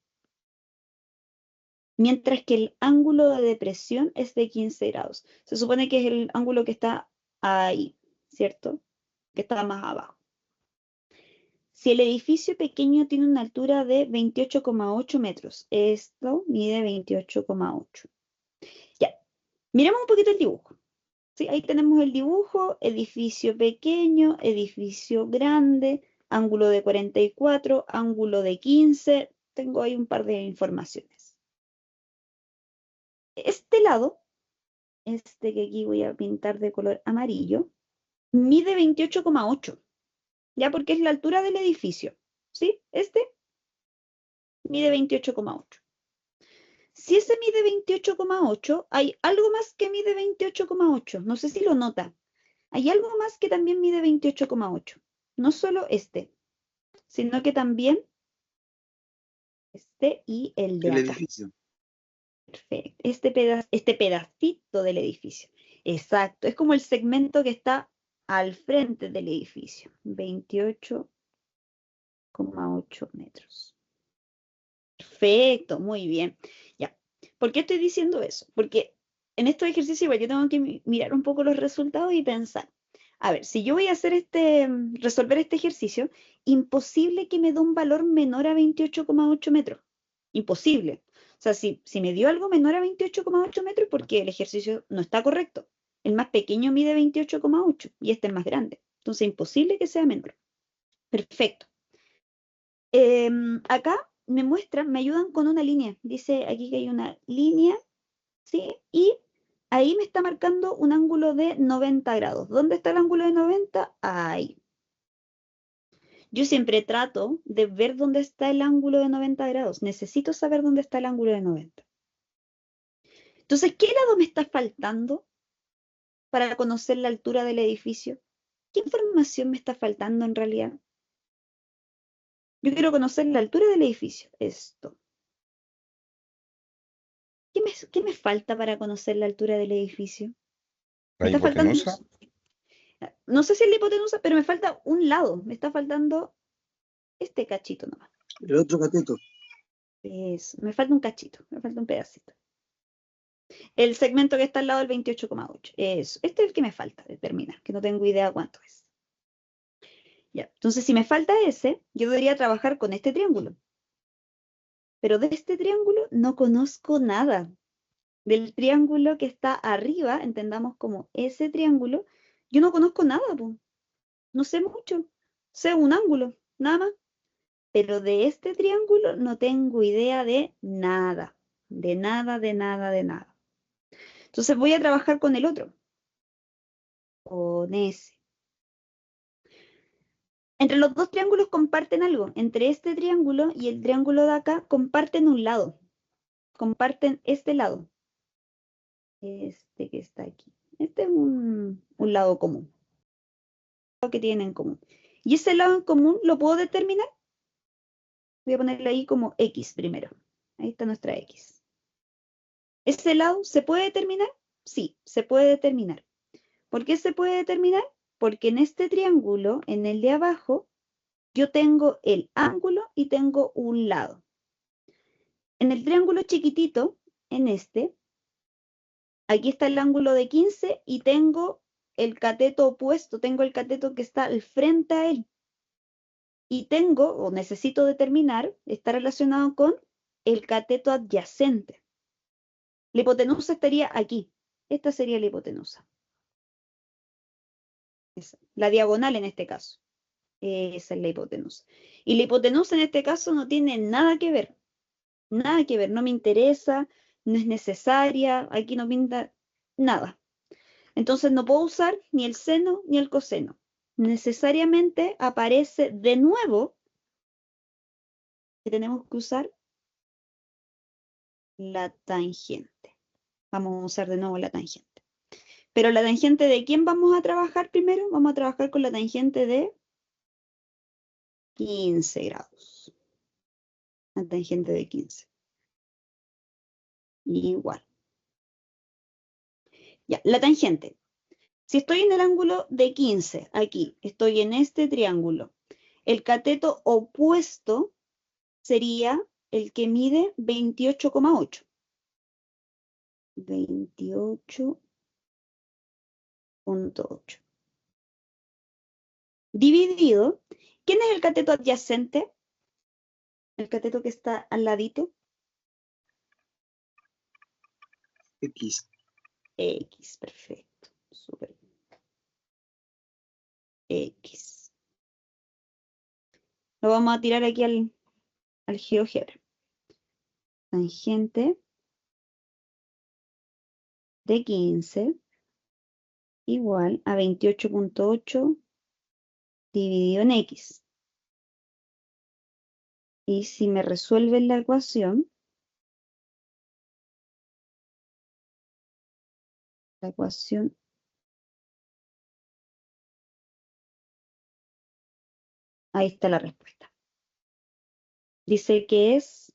Mientras que el ángulo de depresión es de 15 grados. Se supone que es el ángulo que está ahí, ¿cierto? Que está más abajo. Si el edificio pequeño tiene una altura de 28,8 metros, esto mide 28,8. Ya, miremos un poquito el dibujo. ¿Sí? Ahí tenemos el dibujo, edificio pequeño, edificio grande, ángulo de 44, ángulo de 15. Tengo ahí un par de informaciones. Este lado, este que aquí voy a pintar de color amarillo, mide 28,8, ya porque es la altura del edificio. ¿Sí? Este mide 28,8. Si ese mide 28,8, hay algo más que mide 28,8. No sé si lo nota. Hay algo más que también mide 28,8. No solo este, sino que también este y el de El acá. edificio. Perfecto. Este pedacito del edificio. Exacto. Es como el segmento que está al frente del edificio. 28,8 metros. Perfecto, muy bien. Ya. ¿Por qué estoy diciendo eso? Porque en estos ejercicios igual yo tengo que mirar un poco los resultados y pensar, a ver, si yo voy a hacer resolver este ejercicio, imposible que me dé un valor menor a 28,8 metros. Imposible. O sea, si me dio algo menor a 28,8 metros, porque el ejercicio no está correcto. El más pequeño mide 28,8 y este es más grande. Entonces, imposible que sea menor. Perfecto. Acá me ayudan con una línea. Dice aquí que hay una línea, ¿sí? Y ahí me está marcando un ángulo de 90 grados. ¿Dónde está el ángulo de 90? Ahí. Yo siempre trato de ver dónde está el ángulo de 90 grados. Necesito saber dónde está el ángulo de 90. Entonces, ¿qué lado me está faltando para conocer la altura del edificio? ¿Qué información me está faltando en realidad? Yo quiero conocer la altura del edificio. Esto. ¿Qué me falta para conocer la altura del edificio? Me La está faltando, hipotenusa. no sé si es la hipotenusa, pero me falta un lado. Me está faltando este cachito nomás. El otro cateto. Me falta un cachito, me falta un pedacito. El segmento que está al lado del 28,8. Este es el que me falta determinar, que no tengo idea cuánto es. Ya, entonces, si me falta ese, yo debería trabajar con este triángulo. Pero de este triángulo no conozco nada. Del triángulo que está arriba, entendamos como ese triángulo, yo no conozco nada, po. No sé mucho. Sé un ángulo, nada más. Pero de este triángulo no tengo idea de nada. De nada, de nada, de nada. Entonces voy a trabajar con el otro. Con ese. Entre los dos triángulos comparten algo. Entre este triángulo y el triángulo de acá comparten un lado. Comparten este lado. Este que está aquí. Este es un lado común. Lo que tienen en común. Y ese lado en común lo puedo determinar. Voy a ponerle ahí como X primero. Ahí está nuestra X. ¿Ese lado se puede determinar? Sí, se puede determinar. ¿Por qué se puede determinar? Porque en este triángulo, en el de abajo, yo tengo el ángulo y tengo un lado. En el triángulo chiquitito, en este, aquí está el ángulo de 15 y tengo el cateto opuesto, tengo el cateto que está al frente a él. Y tengo, o necesito determinar, está relacionado con el cateto adyacente. La hipotenusa estaría aquí. Esta sería la hipotenusa. La diagonal en este caso. Esa es la hipotenusa. Y la hipotenusa en este caso no tiene nada que ver. Nada que ver. No me interesa, no es necesaria. Aquí no pinta nada. Entonces no puedo usar ni el seno ni el coseno. Necesariamente aparece de nuevo que tenemos que usar la tangente. Vamos a usar de nuevo la tangente. Pero la tangente ¿de quién vamos a trabajar primero? Vamos a trabajar con la tangente de 15 grados. La tangente de 15. Igual. Ya, la tangente. Si estoy en el ángulo de 15, aquí, estoy en este triángulo, el cateto opuesto sería el que mide 28,8. 28,8. Dividido, ¿quién es el cateto adyacente? El cateto que está al ladito. X. X, perfecto. Súper bien. X. Lo vamos a tirar aquí al GeoGebra. Tangente de 15 igual a 28,8 dividido en X. Y si me resuelven la ecuación, ahí está la respuesta. Dice que es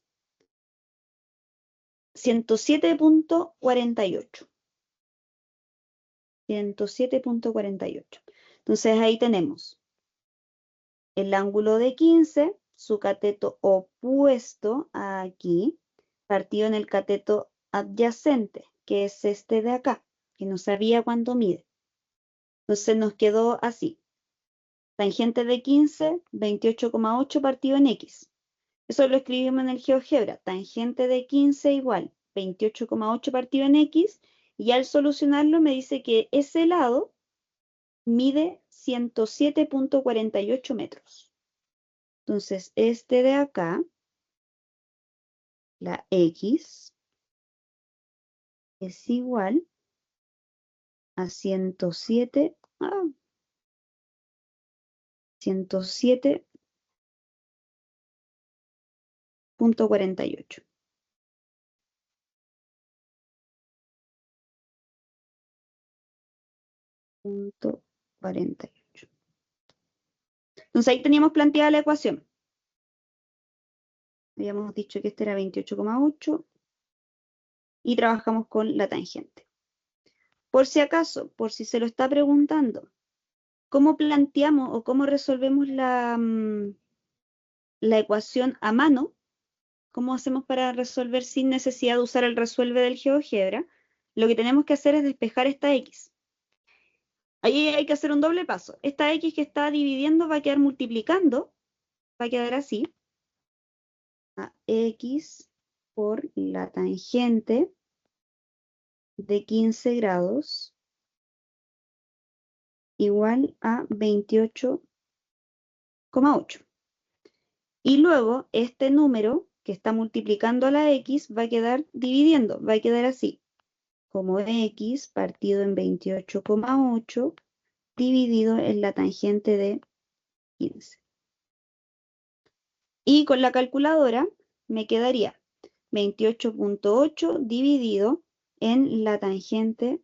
107,48. 107,48. Entonces ahí tenemos el ángulo de 15, su cateto opuesto aquí, partido en el cateto adyacente, que es este de acá, que no sabía cuánto mide. Entonces nos quedó así. Tangente de 15, 28,8 partido en X. Eso lo escribimos en el GeoGebra. Tangente de 15 igual 28,8 partido en X. Y al solucionarlo me dice que ese lado mide 107,48 metros. Entonces, este de acá, la X, es igual a 107,48. 28.48. Entonces ahí teníamos planteada la ecuación. Habíamos dicho que este era 28,8 y trabajamos con la tangente. Por si acaso, por si se lo está preguntando, ¿cómo planteamos o cómo resolvemos la ecuación a mano? ¿Cómo hacemos para resolver sin necesidad de usar el resuelve del GeoGebra? Lo que tenemos que hacer es despejar esta X. Ahí hay que hacer un doble paso. Esta X que está dividiendo va a quedar multiplicando, va a quedar así. A X por la tangente de 15 grados igual a 28,8. Y luego este número que está multiplicando a la X va a quedar dividiendo, va a quedar así, como X partido en 28,8 dividido en la tangente de 15. Y con la calculadora me quedaría 28.8 dividido en la tangente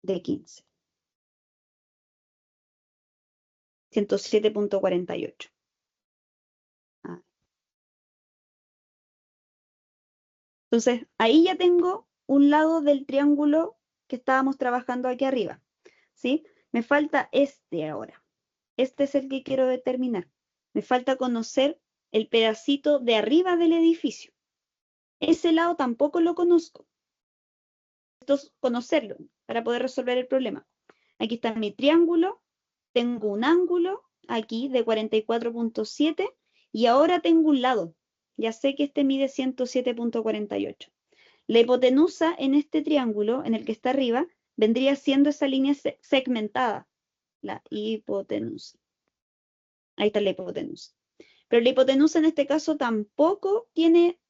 de 15. 107.48. Entonces, ahí ya tengo un lado del triángulo que estábamos trabajando aquí arriba, ¿sí? Me falta este ahora. Este es el que quiero determinar. Me falta conocer el pedacito de arriba del edificio. Ese lado tampoco lo conozco. Esto es conocerlo para poder resolver el problema. Aquí está mi triángulo. Tengo un ángulo aquí de 44.7 y ahora tengo un lado. Ya sé que este mide 107.48. La hipotenusa en este triángulo, en el que está arriba, vendría siendo esa línea segmentada, la hipotenusa. Ahí está la hipotenusa. Pero la hipotenusa en este caso tampoco tiene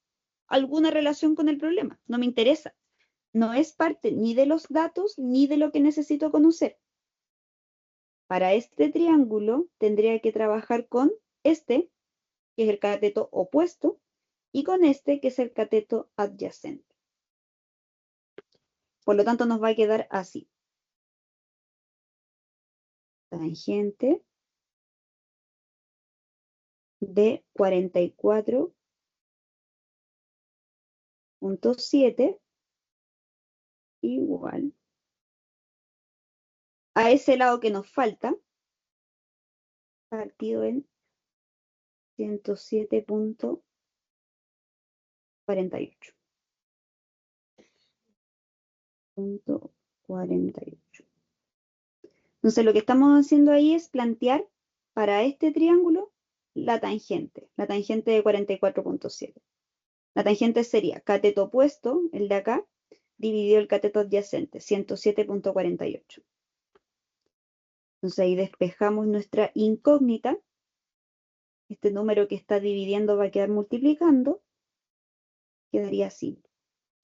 alguna relación con el problema. No me interesa. No es parte ni de los datos ni de lo que necesito conocer. Para este triángulo tendría que trabajar con este, que es el cateto opuesto, y con este, que es el cateto adyacente. Por lo tanto, nos va a quedar así. Tangente de 44.7 igual a ese lado que nos falta, partido en 107.48. Entonces lo que estamos haciendo ahí es plantear para este triángulo la tangente de 44.7. La tangente sería cateto opuesto, el de acá, dividido el cateto adyacente, 107.48. Entonces ahí despejamos nuestra incógnita. Este número que está dividiendo va a quedar multiplicando. Quedaría así,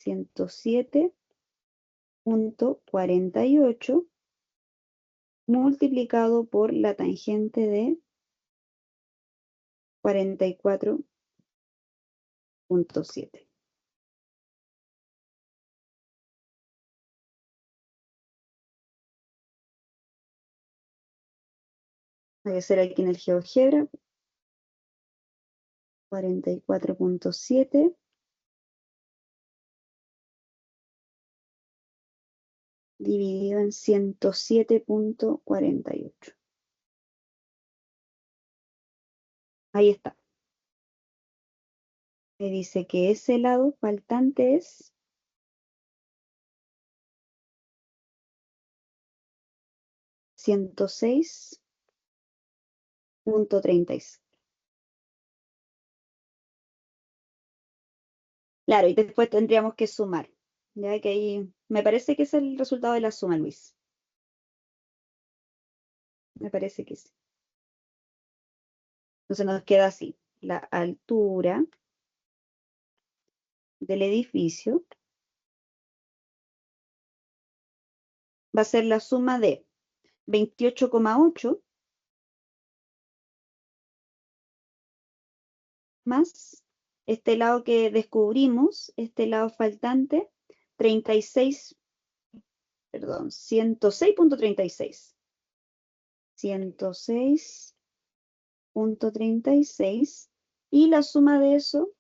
107.48 multiplicado por la tangente de 44.7. Voy a hacer aquí en el GeoGebra 44.7 dividido en 107.48. Ahí está. Me dice que ese lado faltante es 106.36. Claro, y después tendríamos que sumar. Ya que ahí me parece que es el resultado de la suma, Luis. Me parece que sí. Entonces nos queda así. La altura del edificio va a ser la suma de 28,8 más este lado que descubrimos, este lado faltante, 36, perdón, 106.36. 106.36. Y la suma de eso,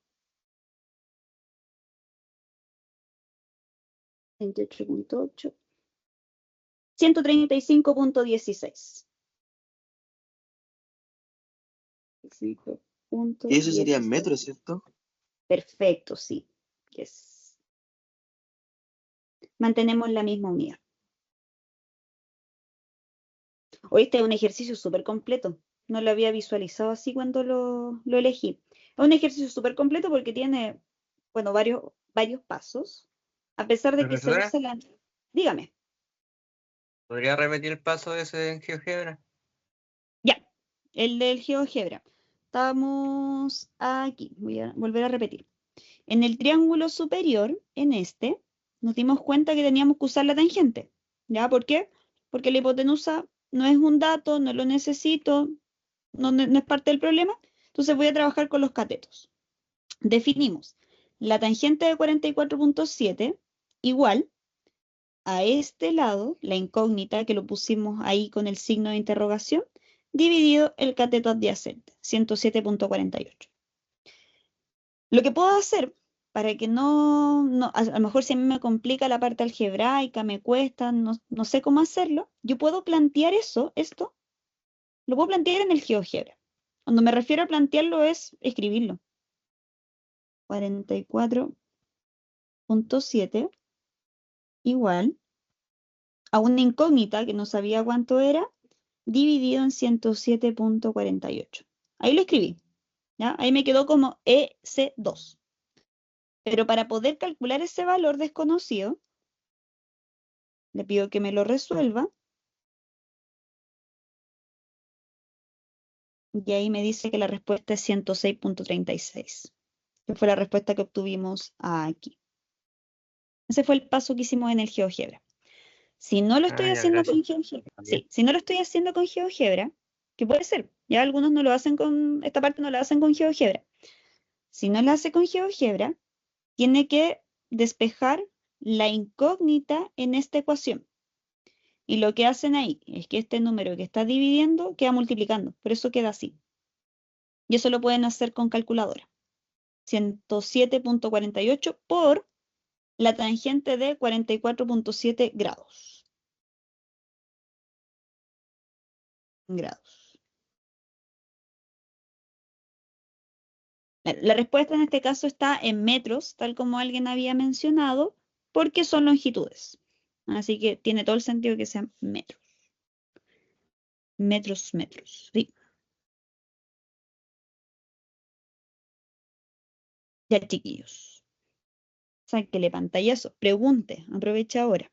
28.8. 135.16. Y eso sería en metros, ¿cierto? Perfecto, sí. Yes. Mantenemos la misma unidad. Hoy este es un ejercicio súper completo. No lo había visualizado así cuando lo elegí. Es un ejercicio súper completo porque tiene, bueno, varios pasos. A pesar de que se Profesora, usa la... Dígame. ¿podría repetir el paso ese en GeoGebra? Ya, el del GeoGebra. Estamos aquí. Voy a volver a repetir. En el triángulo superior, en este, nos dimos cuenta que teníamos que usar la tangente. ¿Ya? ¿Por qué? Porque la hipotenusa no es un dato, no lo necesito, no es parte del problema. Entonces voy a trabajar con los catetos. Definimos la tangente de 44.7 igual a este lado, la incógnita que lo pusimos ahí con el signo de interrogación, dividido el cateto adyacente, 107.48. Lo que puedo hacer para que a lo mejor si a mí me complica la parte algebraica, me cuesta, no sé cómo hacerlo, yo puedo plantear esto, lo puedo plantear en el GeoGebra. Cuando me refiero a plantearlo es escribirlo. 44.7 igual a una incógnita que no sabía cuánto era, dividido en 107.48. Ahí lo escribí, ¿ya? Ahí me quedó como EC2. Pero para poder calcular ese valor desconocido, le pido que me lo resuelva. Y ahí me dice que la respuesta es 106.36, que fue la respuesta que obtuvimos aquí. Ese fue el paso que hicimos en el GeoGebra. Si no lo estoy Ya, haciendo con gracias. GeoGebra, Bien. sí, si no lo estoy haciendo con GeoGebra, que puede ser, ya algunos no lo hacen con, esta parte no la hacen con GeoGebra. Si no la hace con GeoGebra, tiene que despejar la incógnita en esta ecuación. Y lo que hacen ahí es que este número que está dividiendo queda multiplicando, por eso queda así. Y eso lo pueden hacer con calculadora. 107.48 por la tangente de 44.7 grados. La respuesta en este caso está en metros, tal como alguien había mencionado, porque son longitudes. Así que tiene todo el sentido que sean metros. Metros, sí. Ya, chiquillos. Sáquele pantallazo. Pregunte. Aprovecha ahora.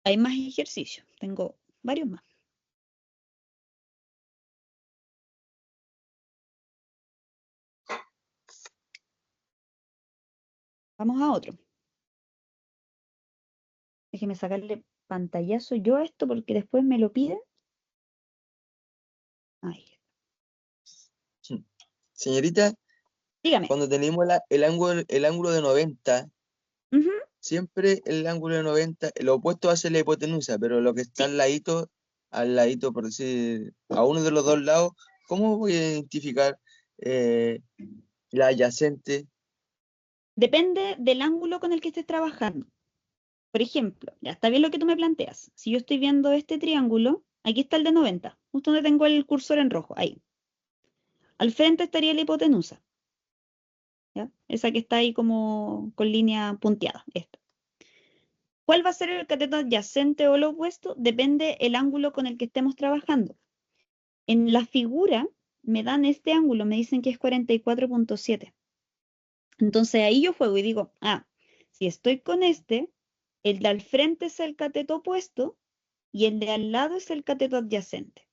Hay más ejercicios. Tengo varios más. Vamos a otro. Déjeme sacarle pantallazo yo a esto porque después me lo piden. Ahí. Señorita, Dígame. cuando tenemos el ángulo de 90, Ujú. siempre el ángulo de 90, el opuesto hace la hipotenusa, pero lo que está al ladito, por decir, a uno de los dos lados, ¿cómo voy a identificar la adyacente? Depende del ángulo con el que estés trabajando. Por ejemplo, ya está bien lo que tú me planteas. Si yo estoy viendo este triángulo, aquí está el de 90, justo donde tengo el cursor en rojo, ahí. Al frente estaría la hipotenusa, ¿ya? Esa que está ahí como con línea punteada, esta. ¿Cuál va a ser el cateto adyacente o lo opuesto? Depende el ángulo con el que estemos trabajando. En la figura me dan este ángulo, me dicen que es 44.7. Entonces ahí yo juego y digo, si estoy con este, el de al frente es el cateto opuesto y el de al lado es el cateto adyacente.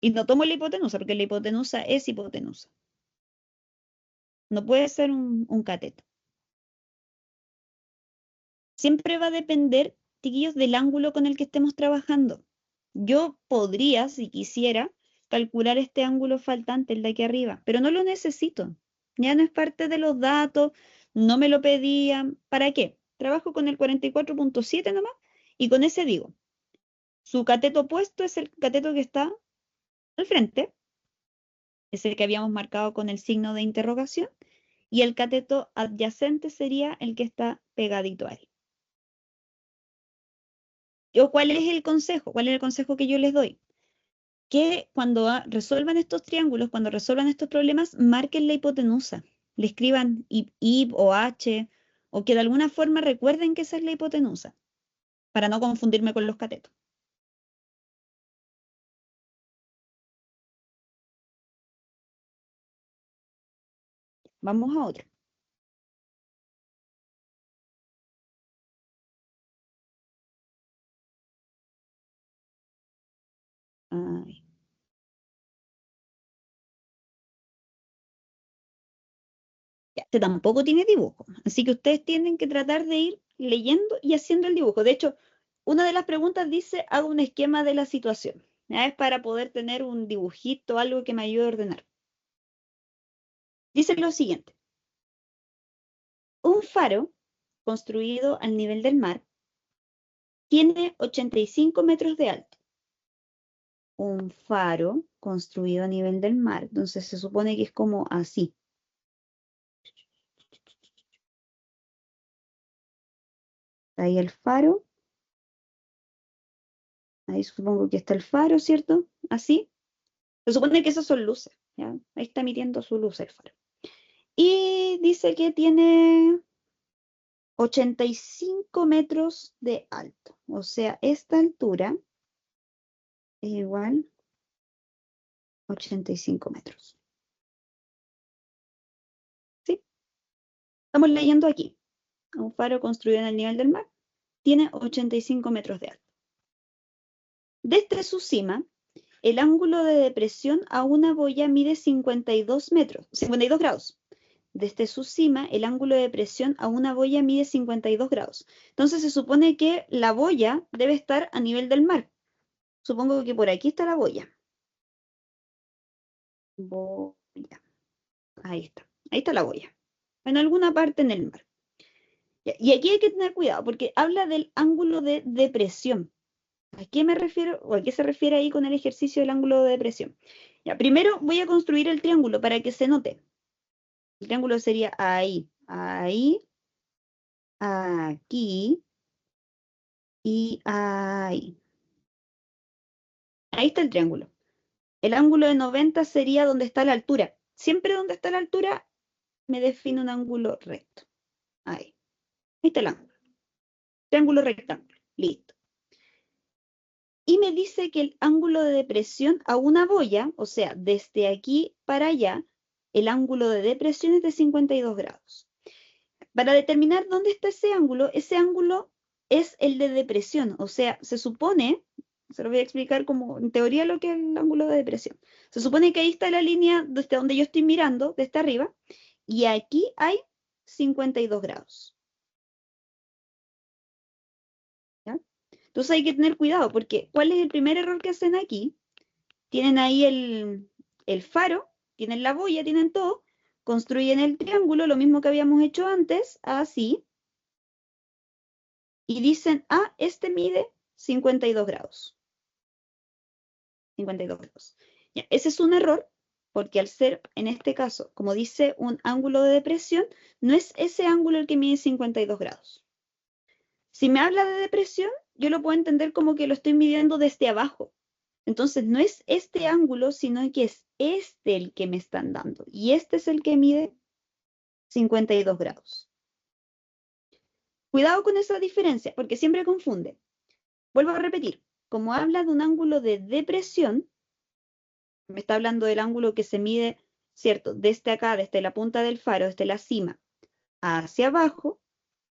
Y no tomo la hipotenusa, porque la hipotenusa es hipotenusa. No puede ser un cateto. Siempre va a depender, chiquillos, del ángulo con el que estemos trabajando. Yo podría, si quisiera, calcular este ángulo faltante, el de aquí arriba, pero no lo necesito. Ya no es parte de los datos, no me lo pedían. ¿Para qué? Trabajo con el 44.7 nomás y con ese digo, su cateto opuesto es el cateto que está al frente, es el que habíamos marcado con el signo de interrogación, y el cateto adyacente sería el que está pegadito a él. ¿Cuál es el consejo? ¿Cuál es el consejo que yo les doy? Que cuando resuelvan estos triángulos, cuando resuelvan estos problemas, marquen la hipotenusa. Le escriban I o H, o que de alguna forma recuerden que esa es la hipotenusa, para no confundirme con los catetos. Vamos a otro. Ay. Ya, este tampoco tiene dibujo, así que ustedes tienen que tratar de ir leyendo y haciendo el dibujo. De hecho, una de las preguntas dice, hago un esquema de la situación. Ya, es para poder tener un dibujito, algo que me ayude a ordenar. Dice lo siguiente. Un faro construido al nivel del mar tiene 85 metros de alto. Un faro construido a nivel del mar, entonces se supone que es como así. Ahí el faro. Ahí supongo que está el faro, ¿cierto? Así. Se supone que esas son luces, ¿ya? Ahí está emitiendo su luz el faro. Y dice que tiene 85 metros de alto. O sea, esta altura es igual a 85 metros. ¿Sí? Estamos leyendo aquí. Un faro construido en el nivel del mar tiene 85 metros de alto. Desde su cima, el ángulo de depresión a una boya mide 52 grados. Desde su cima, el ángulo de depresión a una boya mide 52 grados. Entonces se supone que la boya debe estar a nivel del mar. Supongo que por aquí está la boya. Boya. Ahí está. Ahí está la boya. En alguna parte en el mar. Y aquí hay que tener cuidado porque habla del ángulo de depresión. ¿A qué me refiero o a qué se refiere ahí con el ejercicio del ángulo de depresión? Ya, primero voy a construir el triángulo para que se note. El triángulo sería ahí, ahí, aquí y ahí. Ahí está el triángulo. El ángulo de 90 sería donde está la altura. Siempre donde está la altura me define un ángulo recto. Ahí. Ahí está el ángulo. Triángulo rectángulo. Listo. Y me dice que el ángulo de depresión a una boya, o sea, desde aquí para allá, el ángulo de depresión es de 52 grados. Para determinar dónde está ese ángulo es el de depresión. O sea, se supone, se lo voy a explicar como en teoría lo que es el ángulo de depresión. Se supone que ahí está la línea desde donde yo estoy mirando, desde arriba, y aquí hay 52 grados. ¿Ya? Entonces hay que tener cuidado, porque ¿cuál es el primer error que hacen aquí? Tienen ahí el faro, tienen la boya, tienen todo, construyen el triángulo, lo mismo que habíamos hecho antes, así, y dicen, este mide 52 grados. 52 grados. Ya, ese es un error, porque al ser, en este caso, como dice un ángulo de depresión, no es ese ángulo el que mide 52 grados. Si me habla de depresión, yo lo puedo entender como que lo estoy midiendo desde abajo. Entonces, no es este ángulo, sino que es este el que me están dando. Y este es el que mide 52 grados. Cuidado con esa diferencia, porque siempre confunde. Vuelvo a repetir, como habla de un ángulo de depresión, me está hablando del ángulo que se mide, ¿cierto? Desde acá, desde la punta del faro, desde la cima, hacia abajo,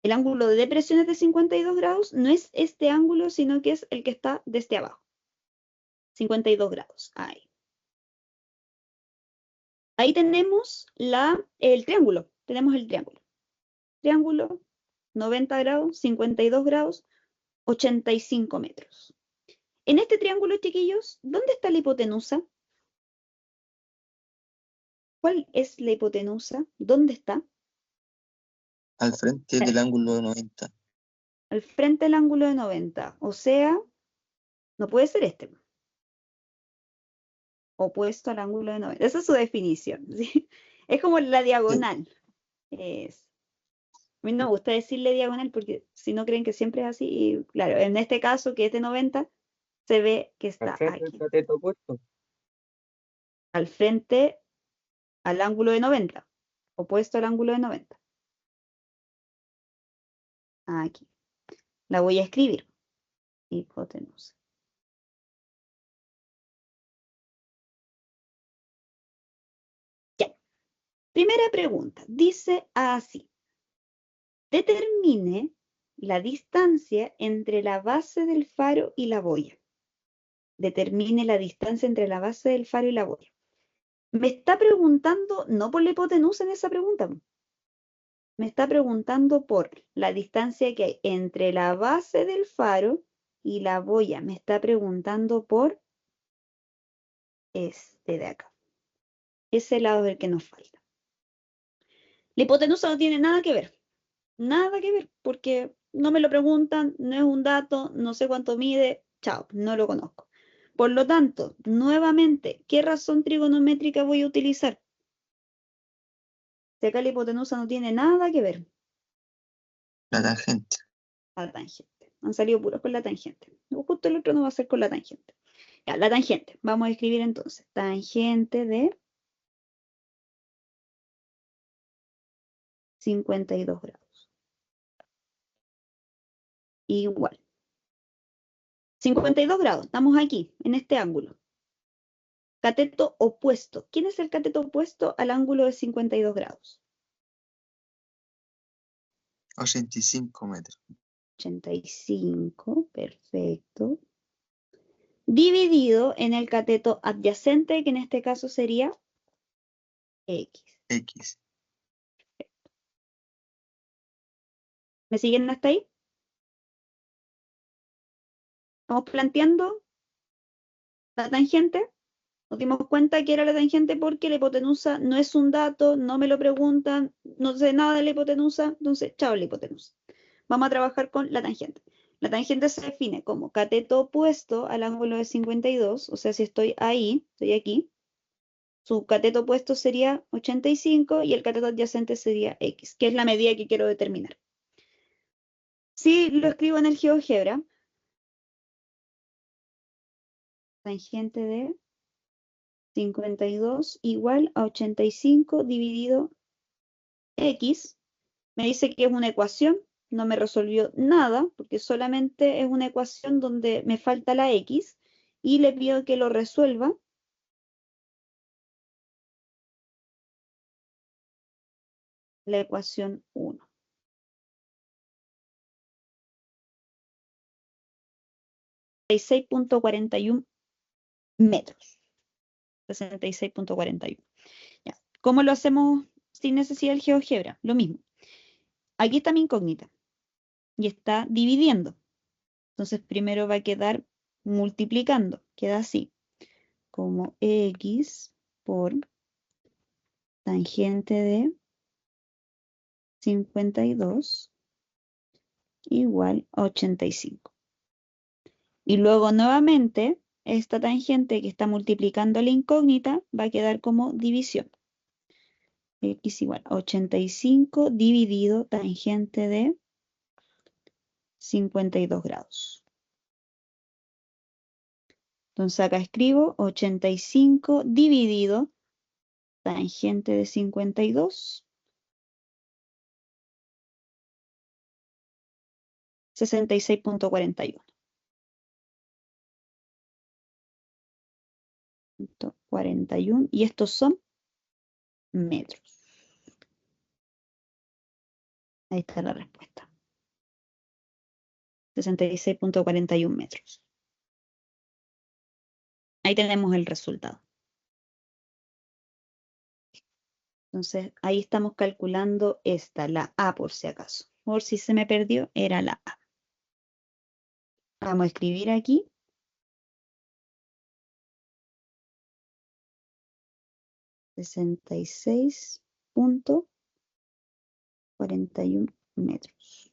el ángulo de depresión es de 52 grados, no es este ángulo, sino que es el que está desde abajo. 52 grados, ahí. Ahí tenemos el triángulo, Triángulo, 90 grados, 52 grados, 85 metros. En este triángulo, chiquillos, ¿dónde está la hipotenusa? ¿Cuál es la hipotenusa? ¿Dónde está? Al frente del ángulo de 90. Al frente del ángulo de 90. O sea, no puede ser este. Opuesto al ángulo de 90. Esa es su definición. ¿Sí? Es como la diagonal. Es. A mí no me gusta decirle diagonal porque si no creen que siempre es así. Y claro, en este caso, que es de 90, se ve que Al está frente del aquí. cateto opuesto. Al frente al ángulo de 90. Opuesto al ángulo de 90. Aquí. La voy a escribir. Hipotenusa. Ya. Primera pregunta. Dice así. Determine la distancia entre la base del faro y la boya. Determine la distancia entre la base del faro y la boya. Me está preguntando, no por la hipotenusa en esa pregunta, me está preguntando por la distancia que hay entre la base del faro y la boya. Me está preguntando por este de acá. Ese lado del que nos falta. La hipotenusa no tiene nada que ver, porque no me lo preguntan, no es un dato, no sé cuánto mide, chao, no lo conozco. Por lo tanto, nuevamente, ¿qué razón trigonométrica voy a utilizar? Si acá la hipotenusa no tiene nada que ver. La tangente. La tangente. Han salido puros con la tangente. Justo el otro no va a ser con la tangente. Ya, la tangente. Vamos a escribir entonces. Tangente de 52 grados. Igual. 52 grados. Estamos aquí, en este ángulo. Cateto opuesto. ¿Quién es el cateto opuesto al ángulo de 52 grados? 85 metros. 85, perfecto. Dividido en el cateto adyacente, que en este caso sería X. X. ¿Me siguen hasta ahí? Estamos planteando la tangente. Nos dimos cuenta que era la tangente porque la hipotenusa no es un dato, no me lo preguntan, no sé nada de la hipotenusa, entonces, chao la hipotenusa. Vamos a trabajar con la tangente. La tangente se define como cateto opuesto al ángulo de 52, o sea, si estoy ahí, estoy aquí, su cateto opuesto sería 85 y el cateto adyacente sería X, que es la medida que quiero determinar. Si lo escribo en el GeoGebra, tangente de 52 igual a 85 dividido X, me dice que es una ecuación, no me resolvió nada, porque solamente es una ecuación donde me falta la X, y le pido que lo resuelva. La ecuación 1. 66.41 metros. 66.41. Ya. ¿Cómo lo hacemos sin necesidad del GeoGebra? Lo mismo. Aquí está mi incógnita y está dividiendo. Entonces primero va a quedar multiplicando. Queda así, como X por tangente de 52 igual a 85. Y luego nuevamente esta tangente que está multiplicando la incógnita va a quedar como división. X igual a 85 dividido tangente de 52 grados. Entonces acá escribo 85 dividido tangente de 52. 66.41. 41. Y estos son metros. Ahí está la respuesta. 66.41 metros. Ahí tenemos el resultado. Entonces, ahí estamos calculando esta, la A por si acaso. Por si se me perdió, era la A. Vamos a escribir aquí. 66.41 metros.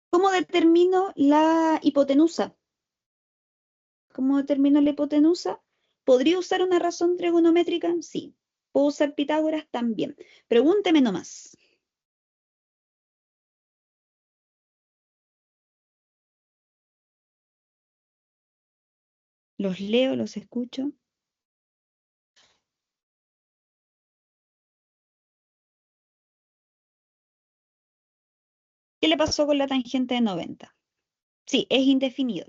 ¿Cómo determino la hipotenusa? ¿Cómo determino la hipotenusa? ¿Podría usar una razón trigonométrica? Sí. ¿Puedo usar Pitágoras? También. Pregúnteme nomás. Los leo, los escucho. ¿Qué le pasó con la tangente de 90? Sí, es indefinido.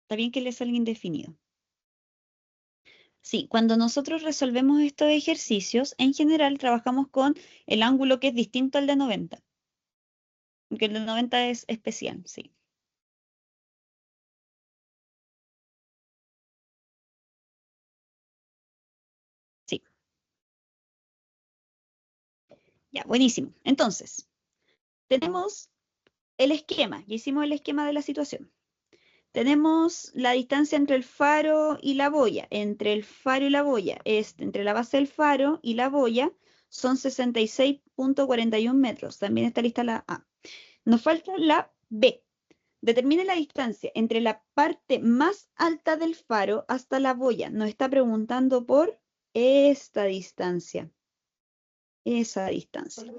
Está bien que le salga indefinido. Sí, cuando nosotros resolvemos estos ejercicios, en general trabajamos con el ángulo que es distinto al de 90. Porque el de 90 es especial, sí. Sí. Ya, buenísimo. Entonces, tenemos el esquema. Ya hicimos el esquema de la situación. Tenemos la distancia entre el faro y la boya. Entre el faro y la boya, entre la base del faro y la boya, son 66.41 metros. También está lista la A. Nos falta la B. Determine la distancia entre la parte más alta del faro hasta la boya. Nos está preguntando por esta distancia. Esa distancia.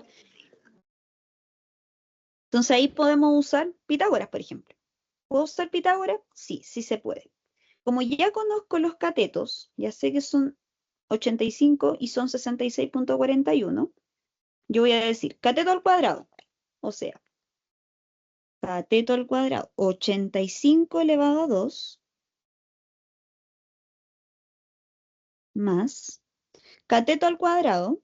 Entonces ahí podemos usar Pitágoras, por ejemplo. ¿Puedo usar Pitágoras? Sí, sí se puede. Como ya conozco los catetos, ya sé que son 85 y son 66.41, yo voy a decir cateto al cuadrado. O sea, cateto al cuadrado, 85 elevado a 2, más cateto al cuadrado,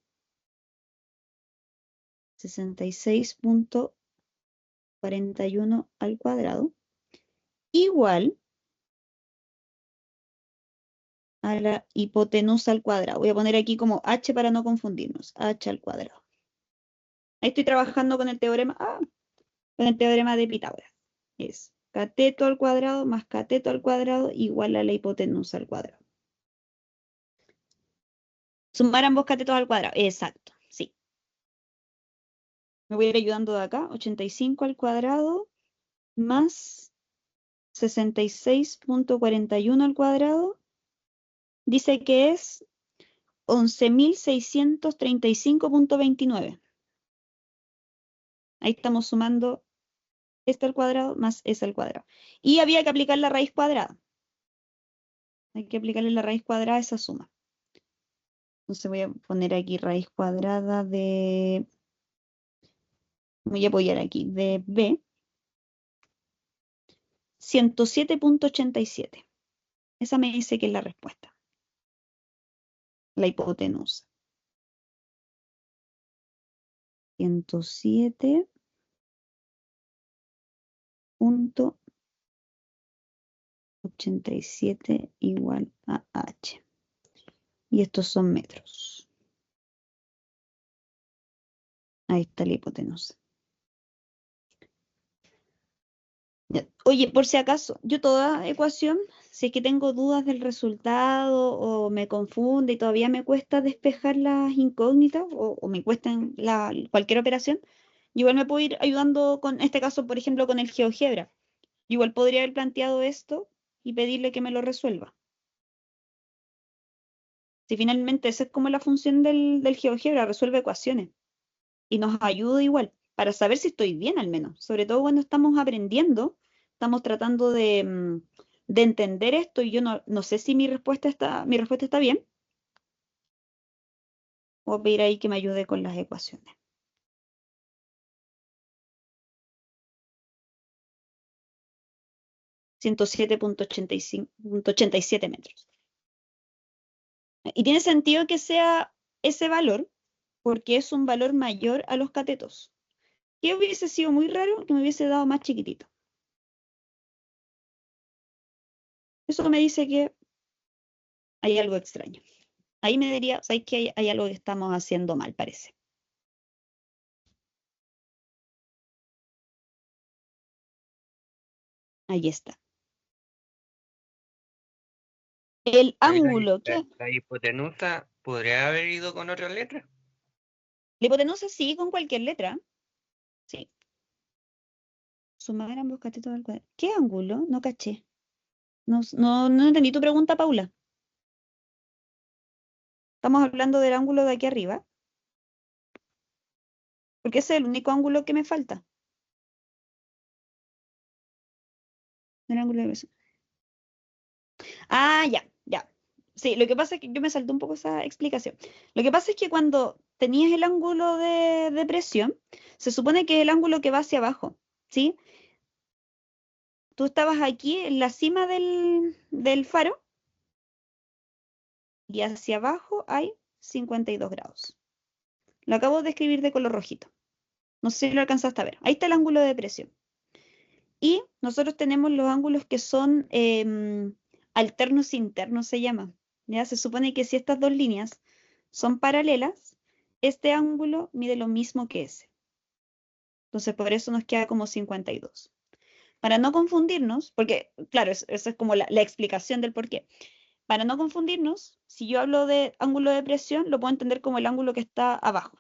66.41 al cuadrado, igual a la hipotenusa al cuadrado. Voy a poner aquí como h para no confundirnos, h al cuadrado. Ahí estoy trabajando con el teorema, con el teorema de Pitágoras. Es cateto al cuadrado más cateto al cuadrado igual a la hipotenusa al cuadrado. Sumar ambos catetos al cuadrado. Exacto, sí. Me voy a ir ayudando de acá. 85 al cuadrado más 66.41 al cuadrado. Dice que es 11.635.29. Ahí estamos sumando este al cuadrado más ese al cuadrado. Y había que aplicar la raíz cuadrada. Hay que aplicarle la raíz cuadrada a esa suma. Entonces voy a poner aquí raíz cuadrada de... Voy a apoyar aquí, de B. 107.87. Esa me dice que es la respuesta. La hipotenusa. 107.87 igual a H. Y estos son metros. Ahí está la hipotenusa. Ya. Oye, por si acaso, yo toda ecuación, si es que tengo dudas del resultado o me confunde y todavía me cuesta despejar las incógnitas o me cuesta cualquier operación, yo igual me puedo ir ayudando con este caso, por ejemplo, con el GeoGebra. Igual podría haber planteado esto y pedirle que me lo resuelva. Si finalmente esa es como la función del GeoGebra, resuelve ecuaciones y nos ayuda igual para saber si estoy bien al menos, sobre todo cuando estamos aprendiendo, estamos tratando de entender esto y yo no sé si mi respuesta está bien. Voy a pedir ahí que me ayude con las ecuaciones. .87 metros. Y tiene sentido que sea ese valor porque es un valor mayor a los catetos. ¿Qué hubiese sido muy raro que me hubiese dado más chiquitito? Eso me dice que hay algo extraño. Ahí me diría, ¿sabes que hay algo que estamos haciendo mal, parece? Ahí está. El Ahí ángulo, ¿qué? la hipotenusa podría haber ido con otra letra. La hipotenusa sí, con cualquier letra. Sí. Sumar ambos catetos al cuadrado. ¿Qué ángulo? No caché. No entendí tu pregunta, Paula. Estamos hablando del ángulo de aquí arriba. Porque ese es el único ángulo que me falta. El ángulo de presión. Ah, ya. Sí, lo que pasa es que yo me salté un poco esa explicación. Lo que pasa es que cuando tenías el ángulo de presión, se supone que es el ángulo que va hacia abajo, ¿sí? Tú estabas aquí en la cima del faro y hacia abajo hay 52 grados. Lo acabo de escribir de color rojito. No sé si lo alcanzaste a ver. Ahí está el ángulo de presión. Y nosotros tenemos los ángulos que son alternos internos, se llama. ¿Ya? Se supone que si estas dos líneas son paralelas, este ángulo mide lo mismo que ese. Entonces, por eso nos queda como 52. Para no confundirnos, porque, claro, esa es como la explicación del por qué. Para no confundirnos, si yo hablo de ángulo de presión, lo puedo entender como el ángulo que está abajo.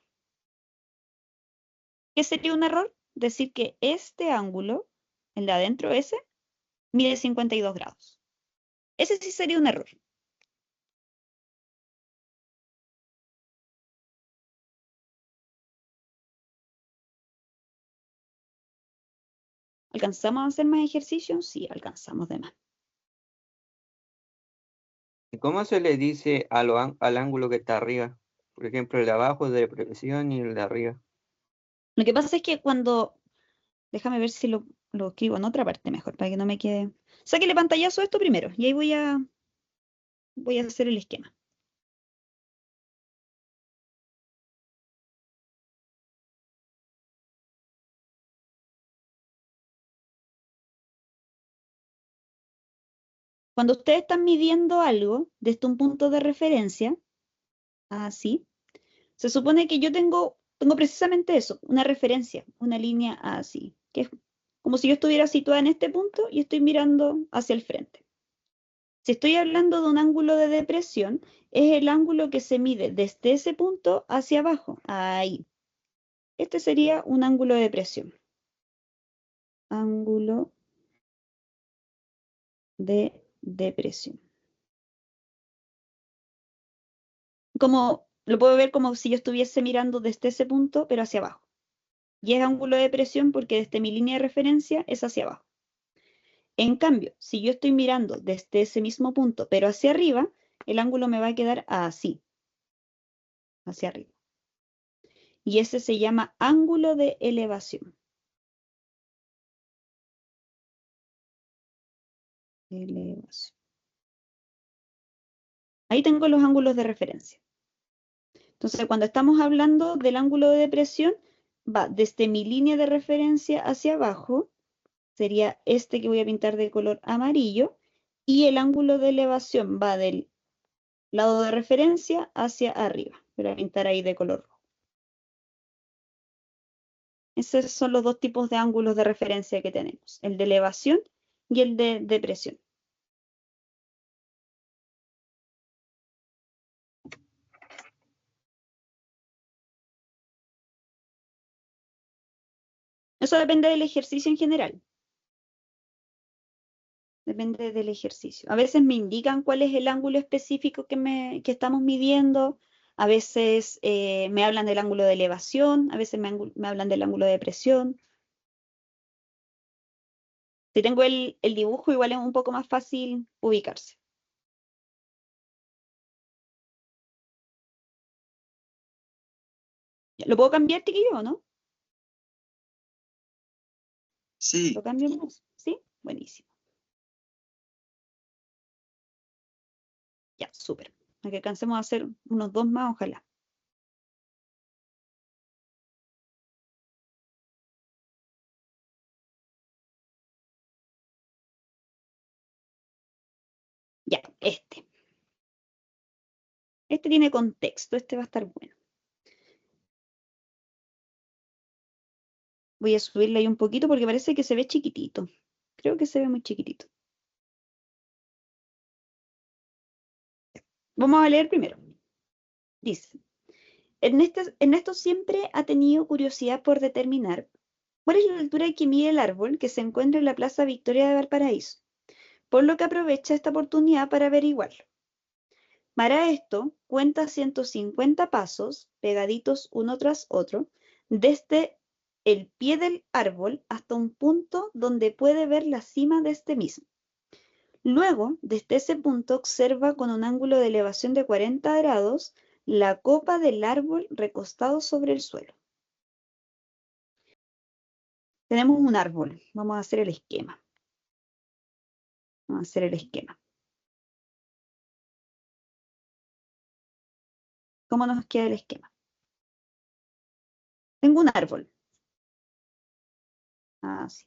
¿Qué sería un error? Decir que este ángulo, el de adentro ese, mide 52 grados. Ese sí sería un error. ¿Alcanzamos a hacer más ejercicios? Sí, alcanzamos de más. ¿Y cómo se le dice al ángulo que está arriba? Por ejemplo, el de abajo es de presión y el de arriba. Lo que pasa es que cuando... Déjame ver si lo escribo en otra parte mejor, para que no me quede... Sáquele pantallazo a esto primero, y ahí voy a hacer el esquema. Cuando ustedes están midiendo algo desde un punto de referencia, así, se supone que yo tengo precisamente eso, una referencia, una línea así, que es como si yo estuviera situada en este punto y estoy mirando hacia el frente. Si estoy hablando de un ángulo de depresión, es el ángulo que se mide desde ese punto hacia abajo, ahí. Este sería un ángulo de depresión. Ángulo de depresión. Como lo puedo ver como si yo estuviese mirando desde ese punto, pero hacia abajo. Y es ángulo de presión porque desde mi línea de referencia es hacia abajo. En cambio, si yo estoy mirando desde ese mismo punto, pero hacia arriba, el ángulo me va a quedar así, hacia arriba. Y ese se llama ángulo de elevación. Elevación. Ahí tengo los ángulos de referencia. Entonces, cuando estamos hablando del ángulo de depresión, va desde mi línea de referencia hacia abajo, sería este que voy a pintar de color amarillo, y el ángulo de elevación va del lado de referencia hacia arriba. Voy a pintar ahí de color rojo. Esos son los dos tipos de ángulos de referencia que tenemos, el de elevación y el de depresión. Eso depende del ejercicio en general. Depende del ejercicio. A veces me indican cuál es el ángulo específico que estamos midiendo. A veces me hablan del ángulo de elevación. A veces me hablan del ángulo de presión. Si tengo el dibujo, igual es un poco más fácil ubicarse. ¿Lo puedo cambiar, chiquillo, o no? Sí, ¿Lo cambio más? ¿Sí? Buenísimo. Ya, súper. Para que alcancemos a hacer unos dos más, ojalá. Ya, este. Este tiene contexto, este va a estar bueno. Voy a subirle ahí un poquito porque parece que se ve chiquitito. Creo que se ve muy chiquitito. Vamos a leer primero. Dice, Ernesto siempre ha tenido curiosidad por determinar cuál es la altura que mide el árbol que se encuentra en la Plaza Victoria de Valparaíso, por lo que aprovecha esta oportunidad para averiguarlo. Para esto, cuenta 150 pasos, pegaditos uno tras otro, desde el pie del árbol hasta un punto donde puede ver la cima de este mismo. Luego, desde ese punto, observa con un ángulo de elevación de 40 grados la copa del árbol recostado sobre el suelo. Tenemos un árbol. Vamos a hacer el esquema. ¿Cómo nos queda el esquema? Tengo un árbol. Así.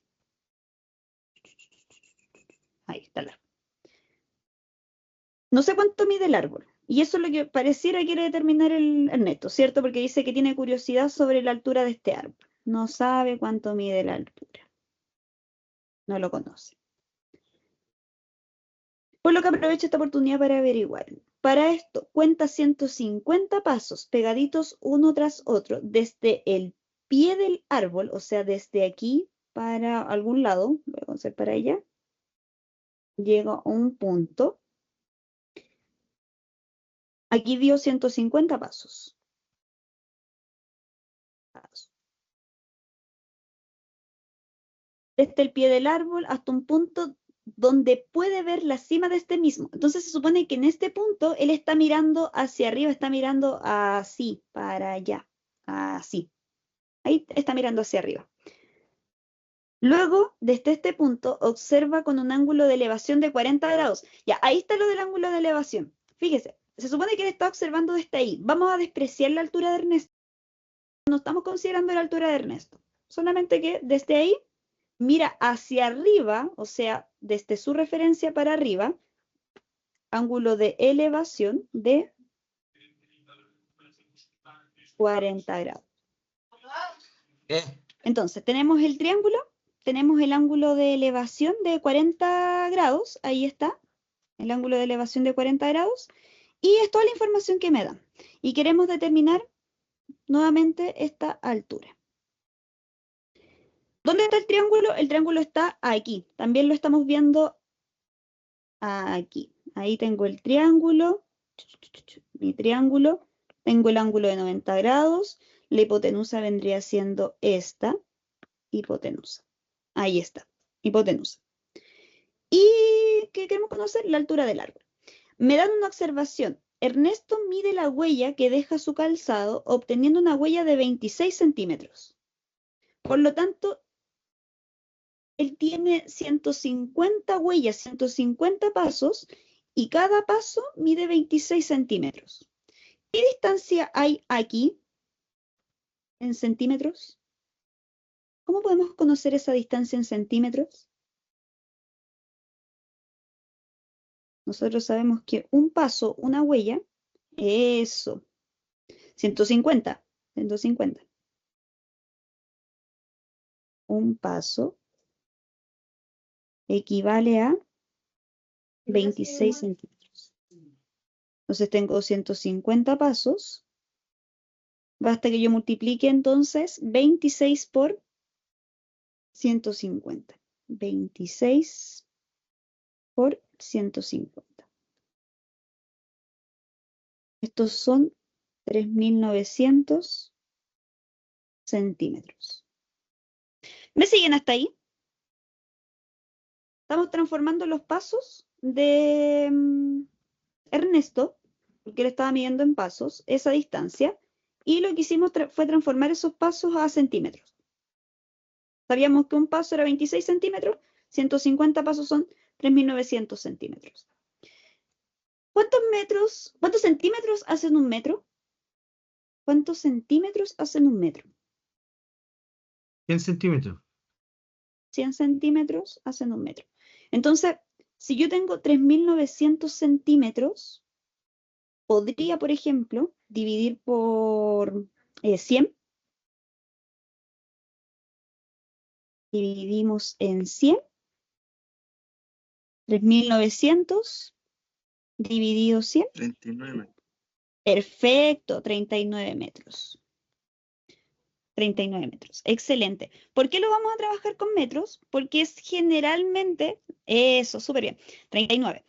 Ahí está el árbol. No sé cuánto mide el árbol. Y eso es lo que pareciera quiere determinar el Ernesto, ¿cierto? Porque dice que tiene curiosidad sobre la altura de este árbol. No sabe cuánto mide la altura. No lo conoce. Por lo que aprovecha esta oportunidad para averiguarlo. Para esto, cuenta 150 pasos pegaditos uno tras otro desde el pie del árbol, o sea, desde aquí para algún lado, voy a hacer para allá, llega a un punto. Aquí dio 150 pasos. Desde el pie del árbol hasta un punto donde puede ver la cima de este mismo. Entonces se supone que en este punto él está mirando hacia arriba, está mirando así, para allá, así. Ahí está mirando hacia arriba. Luego, desde este punto, observa con un ángulo de elevación de 40 grados. Ya, ahí está lo del ángulo de elevación. Fíjese, se supone que él está observando desde ahí. Vamos a despreciar la altura de Ernesto. No estamos considerando la altura de Ernesto. Solamente que desde ahí mira hacia arriba, o sea, desde su referencia para arriba, ángulo de elevación de 40 grados. Entonces, tenemos el triángulo, tenemos el ángulo de elevación de 40 grados, ahí está, el ángulo de elevación de 40 grados, y es toda la información que me da. Y queremos determinar nuevamente esta altura. ¿Dónde está el triángulo? El triángulo está aquí. También lo estamos viendo aquí. Ahí tengo el triángulo, mi triángulo, tengo el ángulo de 90 grados, la hipotenusa vendría siendo esta hipotenusa. Ahí está, hipotenusa. ¿Y qué queremos conocer? La altura del árbol. Me dan una observación. Ernesto mide la huella que deja su calzado obteniendo una huella de 26 centímetros. Por lo tanto, él tiene 150 huellas, 150 pasos, y cada paso mide 26 centímetros. ¿Qué distancia hay aquí en centímetros? ¿Cómo podemos conocer esa distancia en centímetros? Nosotros sabemos que un paso, una huella, eso, 150. Un paso equivale a 26 centímetros. Entonces tengo 150 pasos. Basta que yo multiplique entonces 26 por 150. 26 por 150. Estos son 3.900 centímetros. ¿Me siguen hasta ahí? Estamos transformando los pasos de Ernesto, porque él estaba midiendo en pasos esa distancia, y lo que hicimos fue transformar esos pasos a centímetros. Sabíamos que un paso era 26 centímetros, 150 pasos son 3.900 centímetros. ¿Cuántos centímetros hacen un metro? ¿Cuántos centímetros hacen un metro? 100 centímetros. 100 centímetros hacen un metro. Entonces, si yo tengo 3.900 centímetros, podría, por ejemplo, dividir por 100. Dividimos en 100 3.900 dividido 100. 39. Perfecto, 39 metros. 39 metros, excelente. ¿Por qué lo vamos a trabajar con metros? Porque es generalmente, eso, súper bien, 39.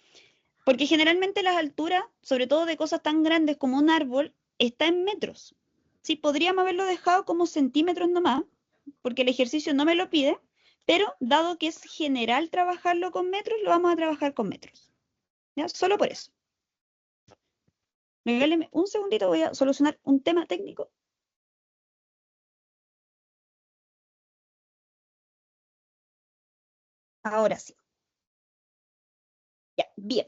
Porque generalmente las alturas, sobre todo de cosas tan grandes como un árbol, está en metros. Sí, podríamos haberlo dejado como centímetros nomás, porque el ejercicio no me lo pide, pero dado que es general trabajarlo con metros, lo vamos a trabajar con metros. ¿Ya? Solo por eso. Regáleme un segundito, voy a solucionar un tema técnico. Ahora sí. Ya, bien.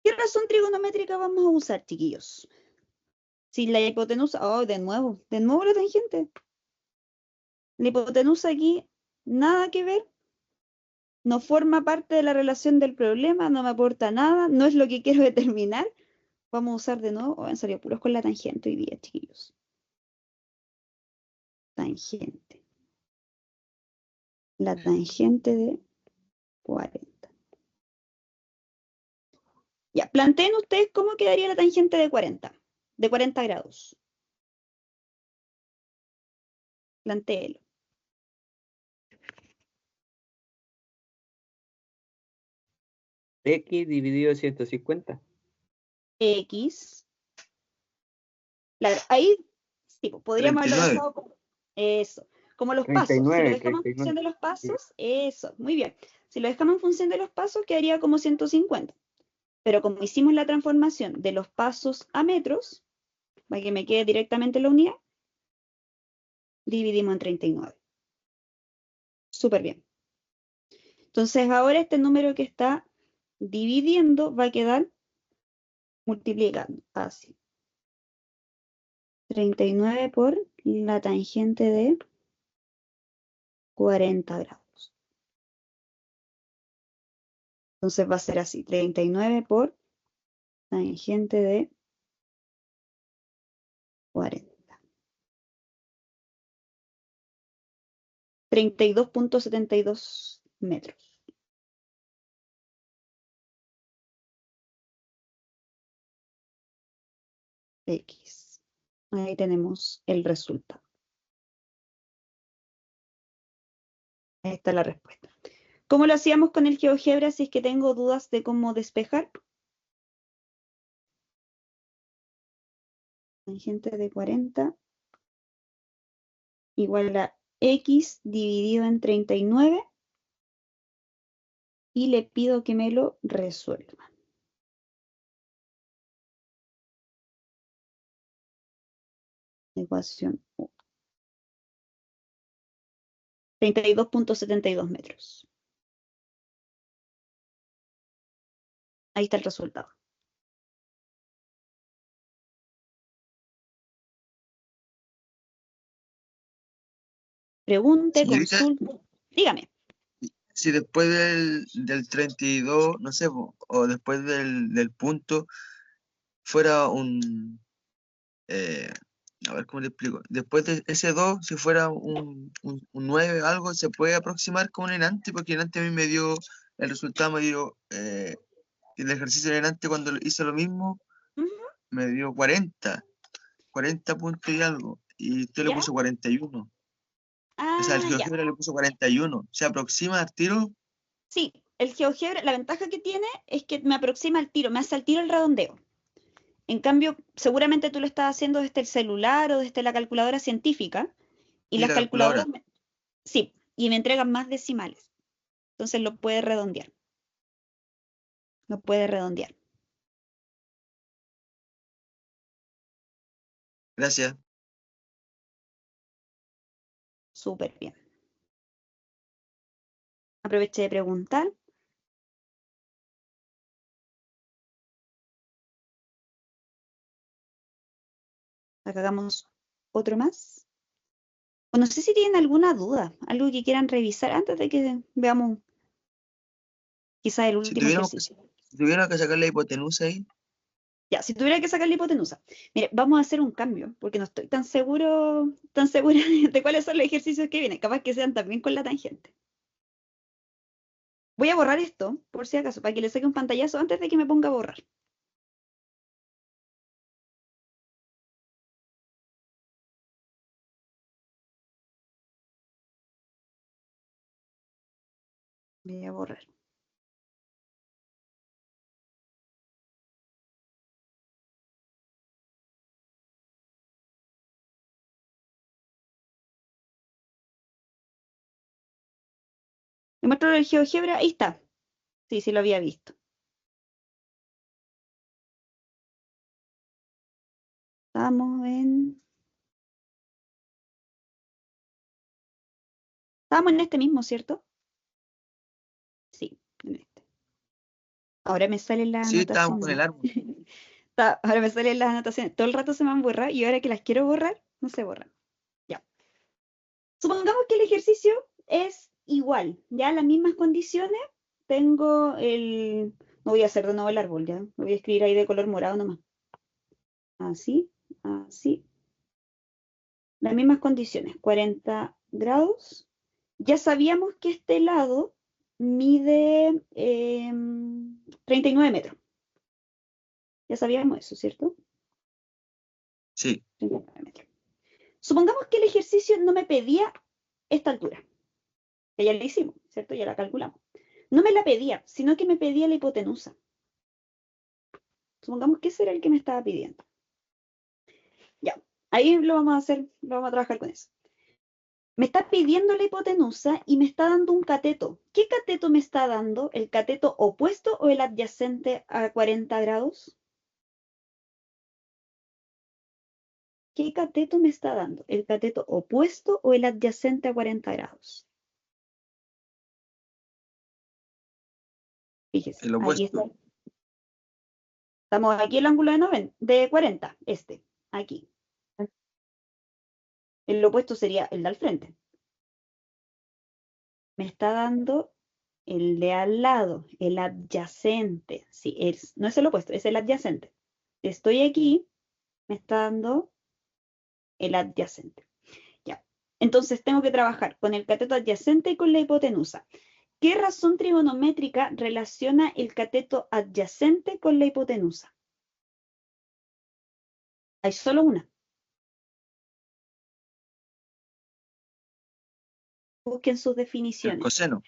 ¿Qué razón trigonométrica vamos a usar, chiquillos? Si la hipotenusa, de nuevo la tangente. La hipotenusa aquí, nada que ver, no forma parte de la relación del problema, no me aporta nada, no es lo que quiero determinar. Vamos a usar de nuevo, en serio, puros con la tangente hoy día, chiquillos. Tangente. La tangente de 40. Ya, planteen ustedes cómo quedaría la tangente de 40 grados. Plantéelo. X dividido 150. X. Claro, ahí sí, pues, podríamos haberlo 39. dejado como eso, como los pasos. Si lo 39, dejamos en 39. función de los pasos, eso, muy bien. Si lo dejamos en función de los pasos, quedaría como 150. Pero como hicimos la transformación de los pasos a metros, para que me quede directamente la unidad, dividimos en 39. Súper bien. Entonces ahora este número que está dividiendo va a quedar multiplicando. Así. 39 por la tangente de 40 grados. Entonces va a ser así, 39 por tangente de 40. 32.72 metros. X. Ahí tenemos el resultado. Ahí está la respuesta. ¿Cómo lo hacíamos con el GeoGebra si es que tengo dudas de cómo despejar? Tangente de 40 igual a X dividido en 39 y le pido que me lo resuelva. Ecuación 1. 32.72 metros. Ahí está el resultado. Pregunte, Señorita, consulte. Dígame. si después del 32, no sé, o después del punto, fuera un, a ver cómo le explico, después de ese 2, si fuera un 9, algo, se puede aproximar con un enante, porque el enante a mí me dio, el resultado me dio, el ejercicio del enante cuando hice lo mismo, Ujú. me dio 40 puntos y algo, y usted le ¿Ya? puso 41. O sea, el Ah, ya. GeoGebra le puso 41. ¿Se aproxima al tiro? Sí, el GeoGebra, la ventaja que tiene es que me aproxima al tiro, me hace al tiro el redondeo. En cambio, seguramente tú lo estás haciendo desde el celular o desde la calculadora científica, y Sí, las la calculadora. calculadoras, sí, y me entregan más decimales. Entonces lo puede redondear. Lo puede redondear. Gracias. Súper bien. Aproveché de preguntar. Acá hagamos otro más. O no sé si tienen alguna duda, algo que quieran revisar antes de que veamos quizás el Si último tuviéramos, ejercicio. si tuviéramos que sacar la hipotenusa ahí, Ya, si tuviera que sacar la hipotenusa. Mire, vamos a hacer un cambio, porque no estoy tan segura de cuáles son los ejercicios que vienen. Capaz que sean también con la tangente. Voy a borrar esto, por si acaso, para que le saque un pantallazo antes de que me ponga a borrar. Voy a borrar. Me muestro el GeoGebra, ahí está. Sí, sí lo había visto. Estamos en este mismo, ¿cierto? Sí, en este. Ahora me salen las Sí, estábamos con el anotaciones. árbol. Ahora me salen las anotaciones. Todo el rato se me han borrado y ahora que las quiero borrar, no se borran. Ya. Supongamos que el ejercicio es igual, ya las mismas condiciones. Tengo el... No voy a hacer de nuevo el árbol, ya. Lo voy a escribir ahí de color morado nomás. Así, así. Las mismas condiciones, 40 grados. Ya sabíamos que este lado mide 39 metros. Ya sabíamos eso, ¿cierto? Sí, 39 metros. Supongamos que el ejercicio no me pedía esta altura, que ya la hicimos, ¿cierto? Ya la calculamos. No me la pedía, sino que me pedía la hipotenusa. Supongamos que ese era el que me estaba pidiendo. Ya, ahí lo vamos a hacer, lo vamos a trabajar con eso. Me está pidiendo la hipotenusa y me está dando un cateto. ¿Qué cateto me está dando? ¿El cateto opuesto o el adyacente a 40 grados? ¿Qué cateto me está dando? ¿El cateto opuesto o el adyacente a 40 grados? Fíjese, el aquí está. opuesto. Estamos aquí el ángulo de 40, este, aquí. El opuesto sería el de al frente. Me está dando el de al lado, el adyacente. Sí, no es el opuesto, es el adyacente. Estoy aquí, me está dando el adyacente. Ya. Entonces tengo que trabajar con el cateto adyacente y con la hipotenusa. ¿Qué razón trigonométrica relaciona el cateto adyacente con la hipotenusa? Hay solo una. Busquen sus El definiciones. coseno.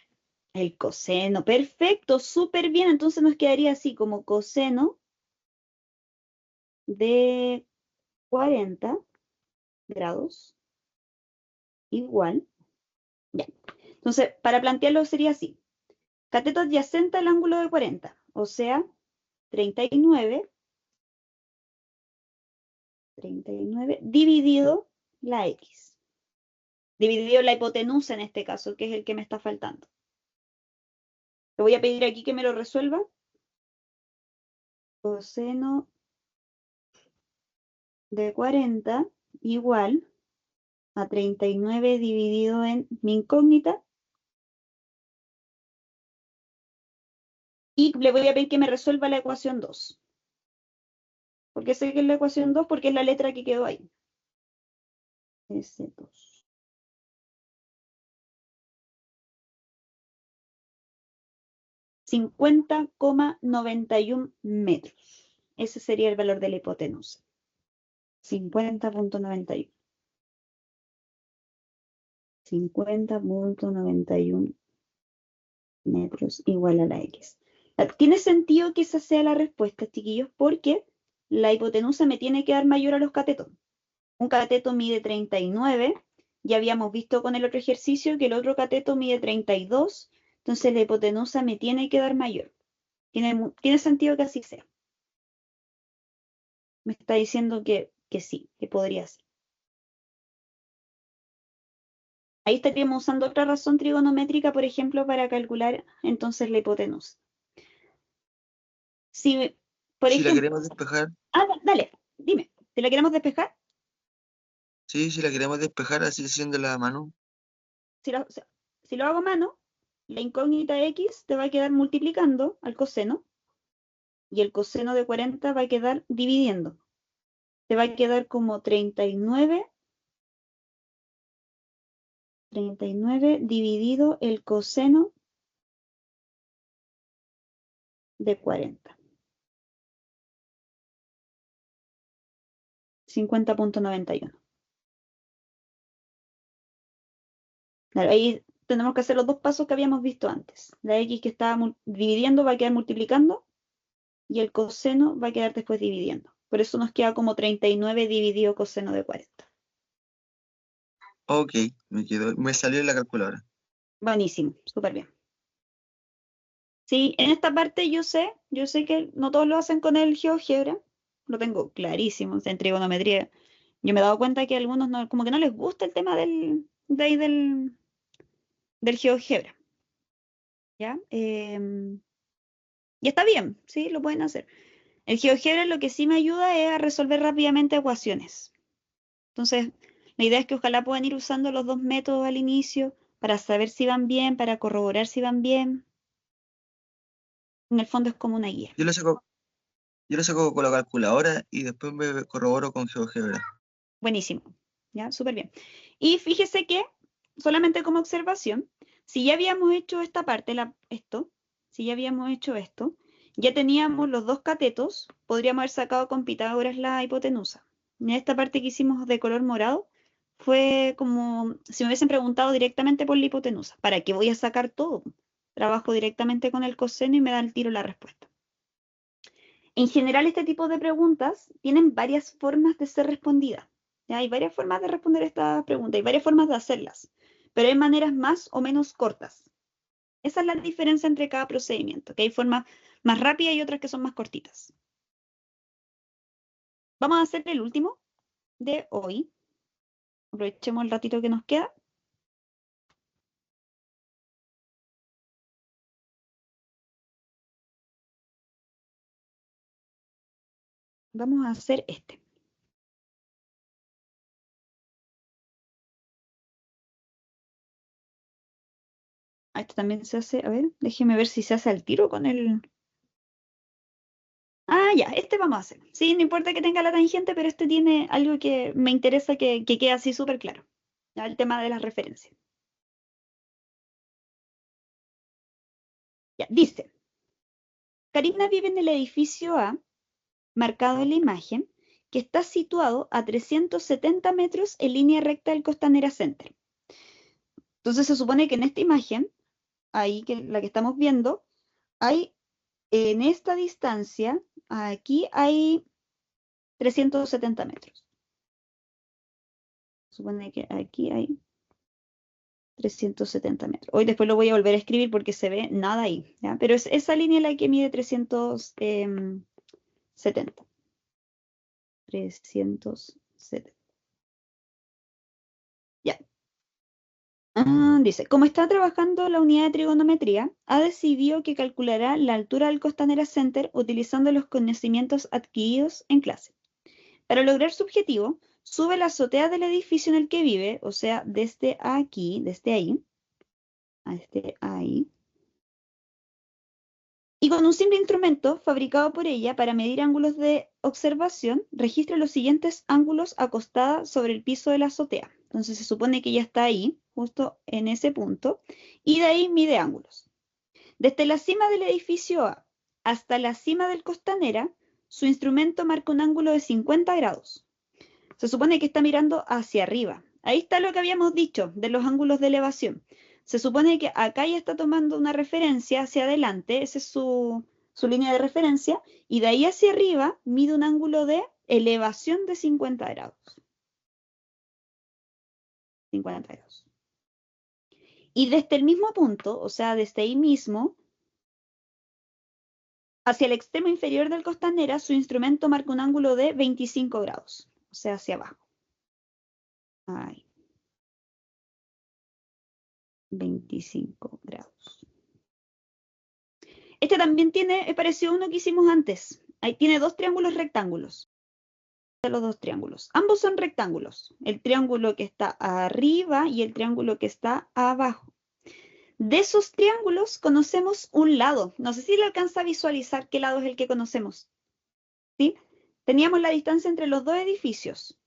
El coseno, perfecto, súper bien. Entonces nos quedaría así como coseno de 40 grados igual. Ya. Entonces, para plantearlo sería así. Cateto adyacente al ángulo de 40, o sea, 39 dividido la X. Dividido la hipotenusa en este caso, que es el que me está faltando. Le voy a pedir aquí que me lo resuelva. Coseno de 40 igual a 39 dividido en mi incógnita. Y le voy a pedir que me resuelva la ecuación 2. ¿Por qué sé que es la ecuación 2? Porque es la letra que quedó ahí. S2. 50,91 metros. Ese sería el valor de la hipotenusa. 50,91. 50,91 metros igual a la X. Tiene sentido que esa sea la respuesta, chiquillos, porque la hipotenusa me tiene que dar mayor a los catetos. Un cateto mide 39, ya habíamos visto con el otro ejercicio que el otro cateto mide 32, entonces la hipotenusa me tiene que dar mayor. Tiene sentido que así sea. Me está diciendo que sí, que podría ser. Ahí estaríamos usando otra razón trigonométrica, por ejemplo, para calcular entonces la hipotenusa. Si, por Si la ejemplo, queremos despejar, dale, dime, ¿te la queremos despejar? sí, si la queremos despejar así haciéndola a mano. Si lo hago a mano, la incógnita X te va a quedar multiplicando al coseno y el coseno de 40 va a quedar dividiendo. Te va a quedar como 39 dividido el coseno de 40. 50.91. Claro, ahí tenemos que hacer los dos pasos que habíamos visto antes. La x que estaba dividiendo va a quedar multiplicando y el coseno va a quedar después dividiendo. Por eso nos queda como 39 dividido coseno de 40. Ok, me salió en la calculadora. Buenísimo, súper bien. Sí, en esta parte yo sé que no todos lo hacen con el GeoGebra, lo tengo clarísimo, o sea, en trigonometría. Yo me he dado cuenta que a algunos no, como que no les gusta el tema del GeoGebra, ¿ya? Y está bien, sí, lo pueden hacer. El GeoGebra lo que sí me ayuda es a resolver rápidamente ecuaciones. Entonces, la idea es que ojalá puedan ir usando los dos métodos al inicio para saber si van bien, para corroborar si van bien. En el fondo es como una guía. Yo lo saco con la calculadora y después me corroboro con GeoGebra. Buenísimo, ¿ya? Súper bien. Y fíjese que, solamente como observación, si ya habíamos hecho esta parte, si ya habíamos hecho esto, ya teníamos los dos catetos, podríamos haber sacado con Pitágoras la hipotenusa. En esta parte que hicimos de color morado, fue como si me hubiesen preguntado directamente por la hipotenusa. ¿Para qué voy a sacar todo? Trabajo directamente con el coseno y me da el tiro la respuesta. En general, este tipo de preguntas tienen varias formas de ser respondidas. ¿Ya? Hay varias formas de responder estas preguntas y varias formas de hacerlas, pero hay maneras más o menos cortas. Esa es la diferencia entre cada procedimiento, que hay formas más rápidas y otras que son más cortitas. Vamos a hacer el último de hoy. Aprovechemos el ratito que nos queda. Vamos a hacer este. Esto también se hace, a ver, déjeme ver si se hace al tiro con el... Ah, ya, este vamos a hacer. Sí, no importa que tenga la tangente, pero este tiene algo que me interesa que quede así súper claro. ¿Ya? El tema de las referencias. Ya, dice, Karina vive en el edificio A, marcado en la imagen, que está situado a 370 metros en línea recta del Costanera Center. Entonces se supone que en esta imagen, ahí que la que estamos viendo, hay en esta distancia, aquí hay 370 metros. Supone que aquí hay 370 metros. Hoy después lo voy a volver a escribir porque se ve nada ahí, ¿ya? Pero es esa línea la que mide 370. 370. Ya. Dice, como está trabajando la unidad de trigonometría, ha decidido que calculará la altura del Costanera Center utilizando los conocimientos adquiridos en clase. Para lograr su objetivo, sube la azotea del edificio en el que vive, o sea, desde aquí, desde ahí, y con un simple instrumento fabricado por ella para medir ángulos de observación, registra los siguientes ángulos acostada sobre el piso de la azotea. Entonces se supone que ella está ahí, justo en ese punto, y de ahí mide ángulos. Desde la cima del edificio A hasta la cima del Costanera, su instrumento marca un ángulo de 50 grados. Se supone que está mirando hacia arriba. Ahí está lo que habíamos dicho de los ángulos de elevación. Se supone que acá ya está tomando una referencia hacia adelante, esa es su línea de referencia, y de ahí hacia arriba mide un ángulo de elevación de 50 grados. 50 grados. Y desde el mismo punto, o sea, desde ahí mismo, hacia el extremo inferior del Costanera, su instrumento marca un ángulo de 25 grados, o sea, hacia abajo. Ahí. 25 grados. Este también es parecido a uno que hicimos antes. Ahí tiene dos triángulos rectángulos. Los dos triángulos. Ambos son rectángulos. El triángulo que está arriba y el triángulo que está abajo. De esos triángulos conocemos un lado. No sé si le alcanza a visualizar qué lado es el que conocemos. ¿Sí? Teníamos la distancia entre los dos edificios.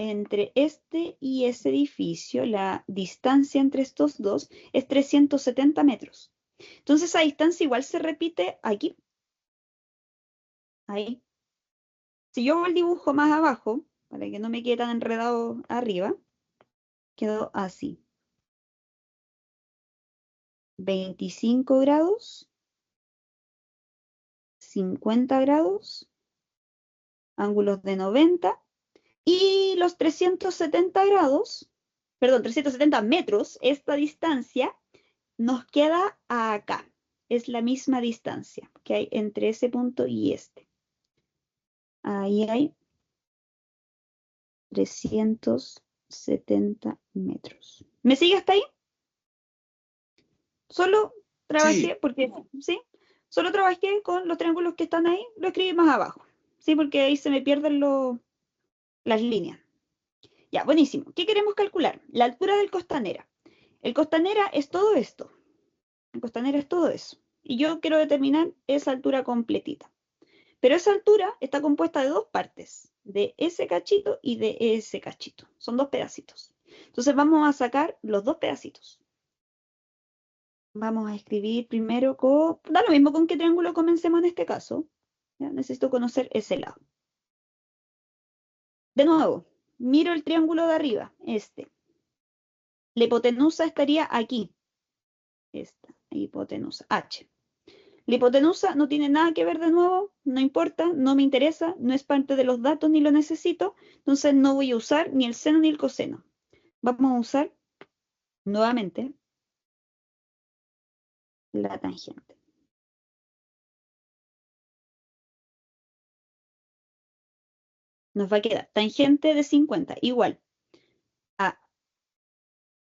Entre este y ese edificio, la distancia entre estos dos es 370 metros. Entonces esa distancia igual se repite aquí. Ahí. Si yo hago el dibujo más abajo, para que no me quede tan enredado arriba, quedó así. 25 grados, 50 grados, ángulos de 90 y los 370 grados, perdón, 370 metros, esta distancia nos queda acá. Es la misma distancia que hay entre ese punto y este. Ahí hay 370 metros. ¿Me sigue hasta ahí? Solo trabajé, porque, ¿sí? Solo trabajé con los triángulos que están ahí, lo escribí más abajo, ¿sí? Porque ahí se me pierden las líneas. Ya, buenísimo. ¿Qué queremos calcular? La altura del Costanera. El Costanera es todo esto. El Costanera es todo eso. Y yo quiero determinar esa altura completita. Pero esa altura está compuesta de dos partes, de ese cachito y de ese cachito. Son dos pedacitos. Entonces vamos a sacar los dos pedacitos. Vamos a escribir primero con... Da lo mismo con qué triángulo comencemos en este caso. ¿Ya? Necesito conocer ese lado. De nuevo, miro el triángulo de arriba, este. La hipotenusa estaría aquí. Esta hipotenusa, H. La hipotenusa no tiene nada que ver de nuevo, no importa, no me interesa, no es parte de los datos ni lo necesito, entonces no voy a usar ni el seno ni el coseno. Vamos a usar nuevamente la tangente. Nos va a quedar tangente de 50 igual a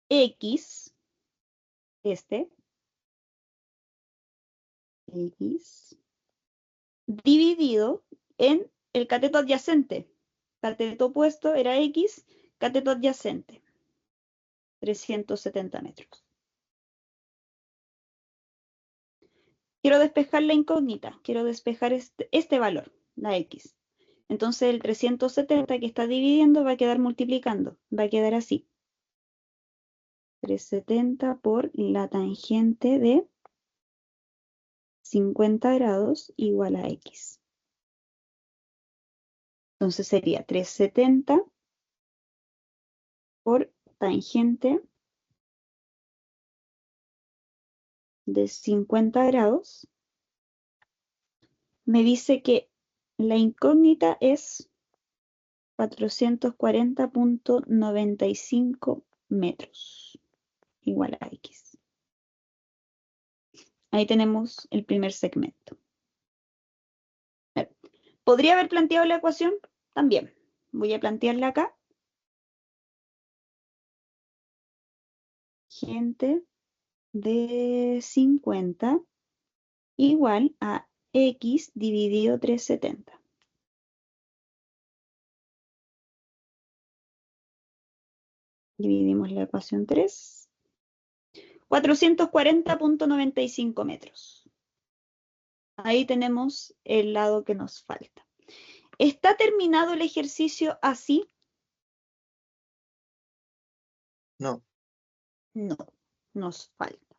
X, X, dividido en el cateto adyacente. Cateto opuesto era X, cateto adyacente, 370 metros. Quiero despejar la incógnita, quiero despejar este valor, la X. Entonces el 370 que está dividiendo va a quedar multiplicando, va a quedar así. 370 por la tangente de 50 grados igual a X. Entonces sería 370 por tangente de 50 grados. Me dice que la incógnita es 440.95 metros, igual a X. Ahí tenemos el primer segmento. ¿Podría haber planteado la ecuación? También. Voy a plantearla acá. Tangente de 50 igual a X dividido 370. Dividimos la ecuación 3. 440.95 metros. Ahí tenemos el lado que nos falta. ¿Está terminado el ejercicio así? No. No, nos falta.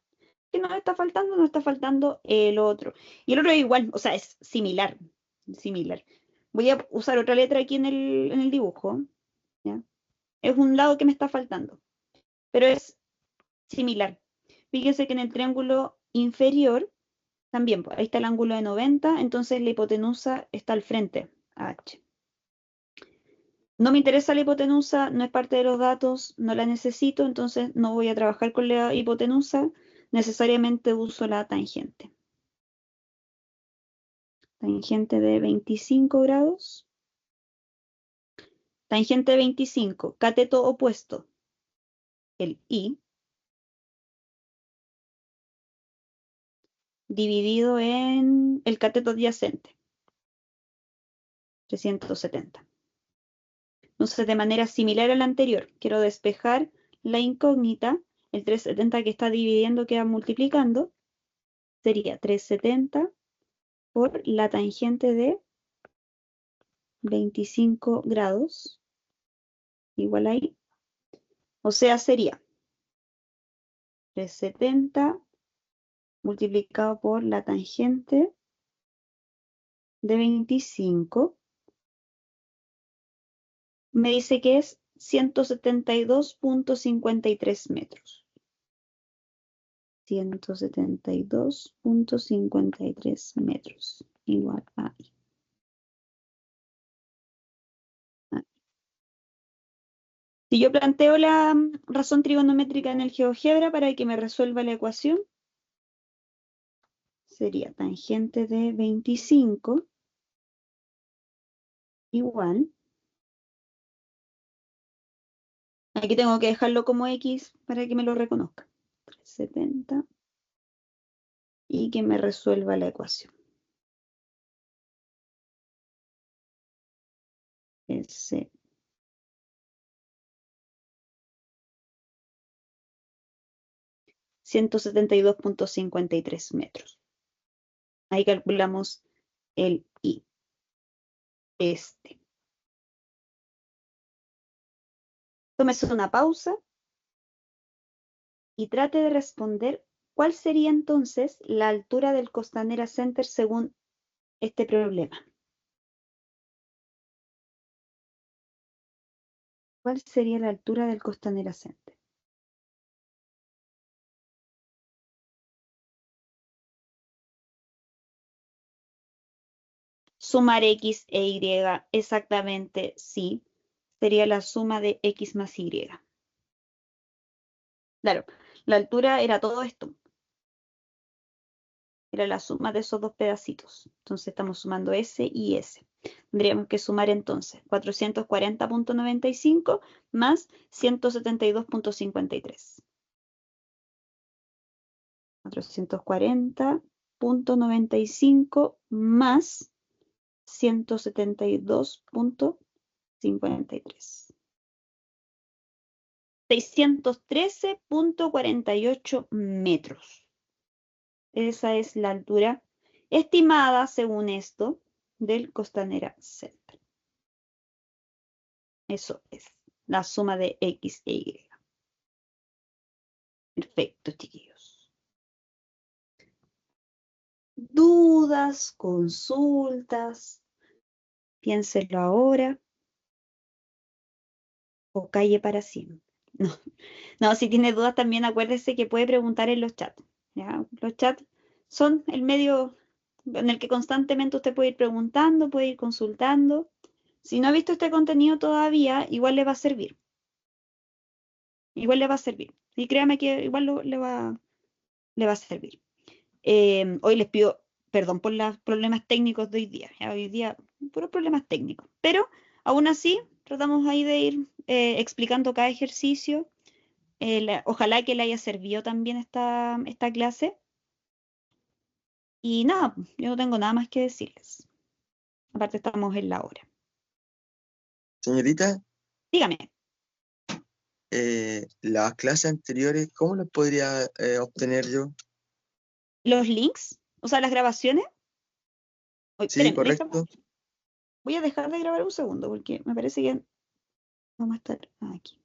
¿Qué nos está faltando? Nos está faltando el otro. Y el otro es igual, o sea, es similar. Similar. Voy a usar otra letra aquí en el dibujo. ¿Ya? Es un lado que me está faltando. Pero es similar. Fíjense que en el triángulo inferior también, pues, ahí está el ángulo de 90, entonces la hipotenusa está al frente, H. No me interesa la hipotenusa, no es parte de los datos, no la necesito, entonces no voy a trabajar con la hipotenusa, necesariamente uso la tangente. Tangente de 25 grados. Tangente de 25, cateto opuesto, el I, dividido en el cateto adyacente, 370. Entonces, de manera similar a la anterior, quiero despejar la incógnita, el 370 que está dividiendo queda multiplicando, sería 370 por la tangente de 25 grados, igual ahí. O sea, sería 370 multiplicado por la tangente de 25 me dice que es 172.53 metros. 172.53 metros igual a I. Si yo planteo la razón trigonométrica en el GeoGebra para que me resuelva la ecuación, sería tangente de 25 igual. Aquí tengo que dejarlo como X para que me lo reconozca. 370 y que me resuelva la ecuación. S 172.53 metros. Ahí calculamos el I. Tómese una pausa y trate de responder cuál sería entonces la altura del Costanera Center según este problema. ¿Cuál sería la altura del Costanera Center? Sumar X e Y, exactamente, sí. Sería la suma de X más Y. Claro, la altura era todo esto. Era la suma de esos dos pedacitos. Entonces estamos sumando S y S. Tendríamos que sumar entonces 440.95 más 172.53. 440.95 más 172.53. 613.48 metros. Esa es la altura estimada, según esto, del Costanera Center. Eso es la suma de X e Y. Perfecto, chiquillos. ¿Dudas? ¿Consultas? Piénselo ahora. O calle para siempre. No, si tiene dudas también acuérdese que puede preguntar en los chats. ¿Ya? Los chats son el medio en el que constantemente usted puede ir preguntando, puede ir consultando. Si no ha visto este contenido todavía, igual le va a servir. Igual le va a servir. Y créame que igual le va a servir. Hoy les pido perdón por los problemas técnicos de hoy día. ¿Ya? Hoy día, puros problemas técnicos. Pero aún así, tratamos ahí de ir explicando cada ejercicio. Ojalá que le haya servido también esta clase. Y nada, yo no tengo nada más que decirles. Aparte estamos en la hora. Señorita, Dígame, las clases anteriores, ¿cómo las podría obtener yo? los links, o sea, las grabaciones. Oye, Sí, espérenme, correcto. voy a dejar de grabar un segundo porque me parece que vamos a estar aquí.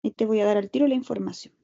Y te voy a dar al tiro la información.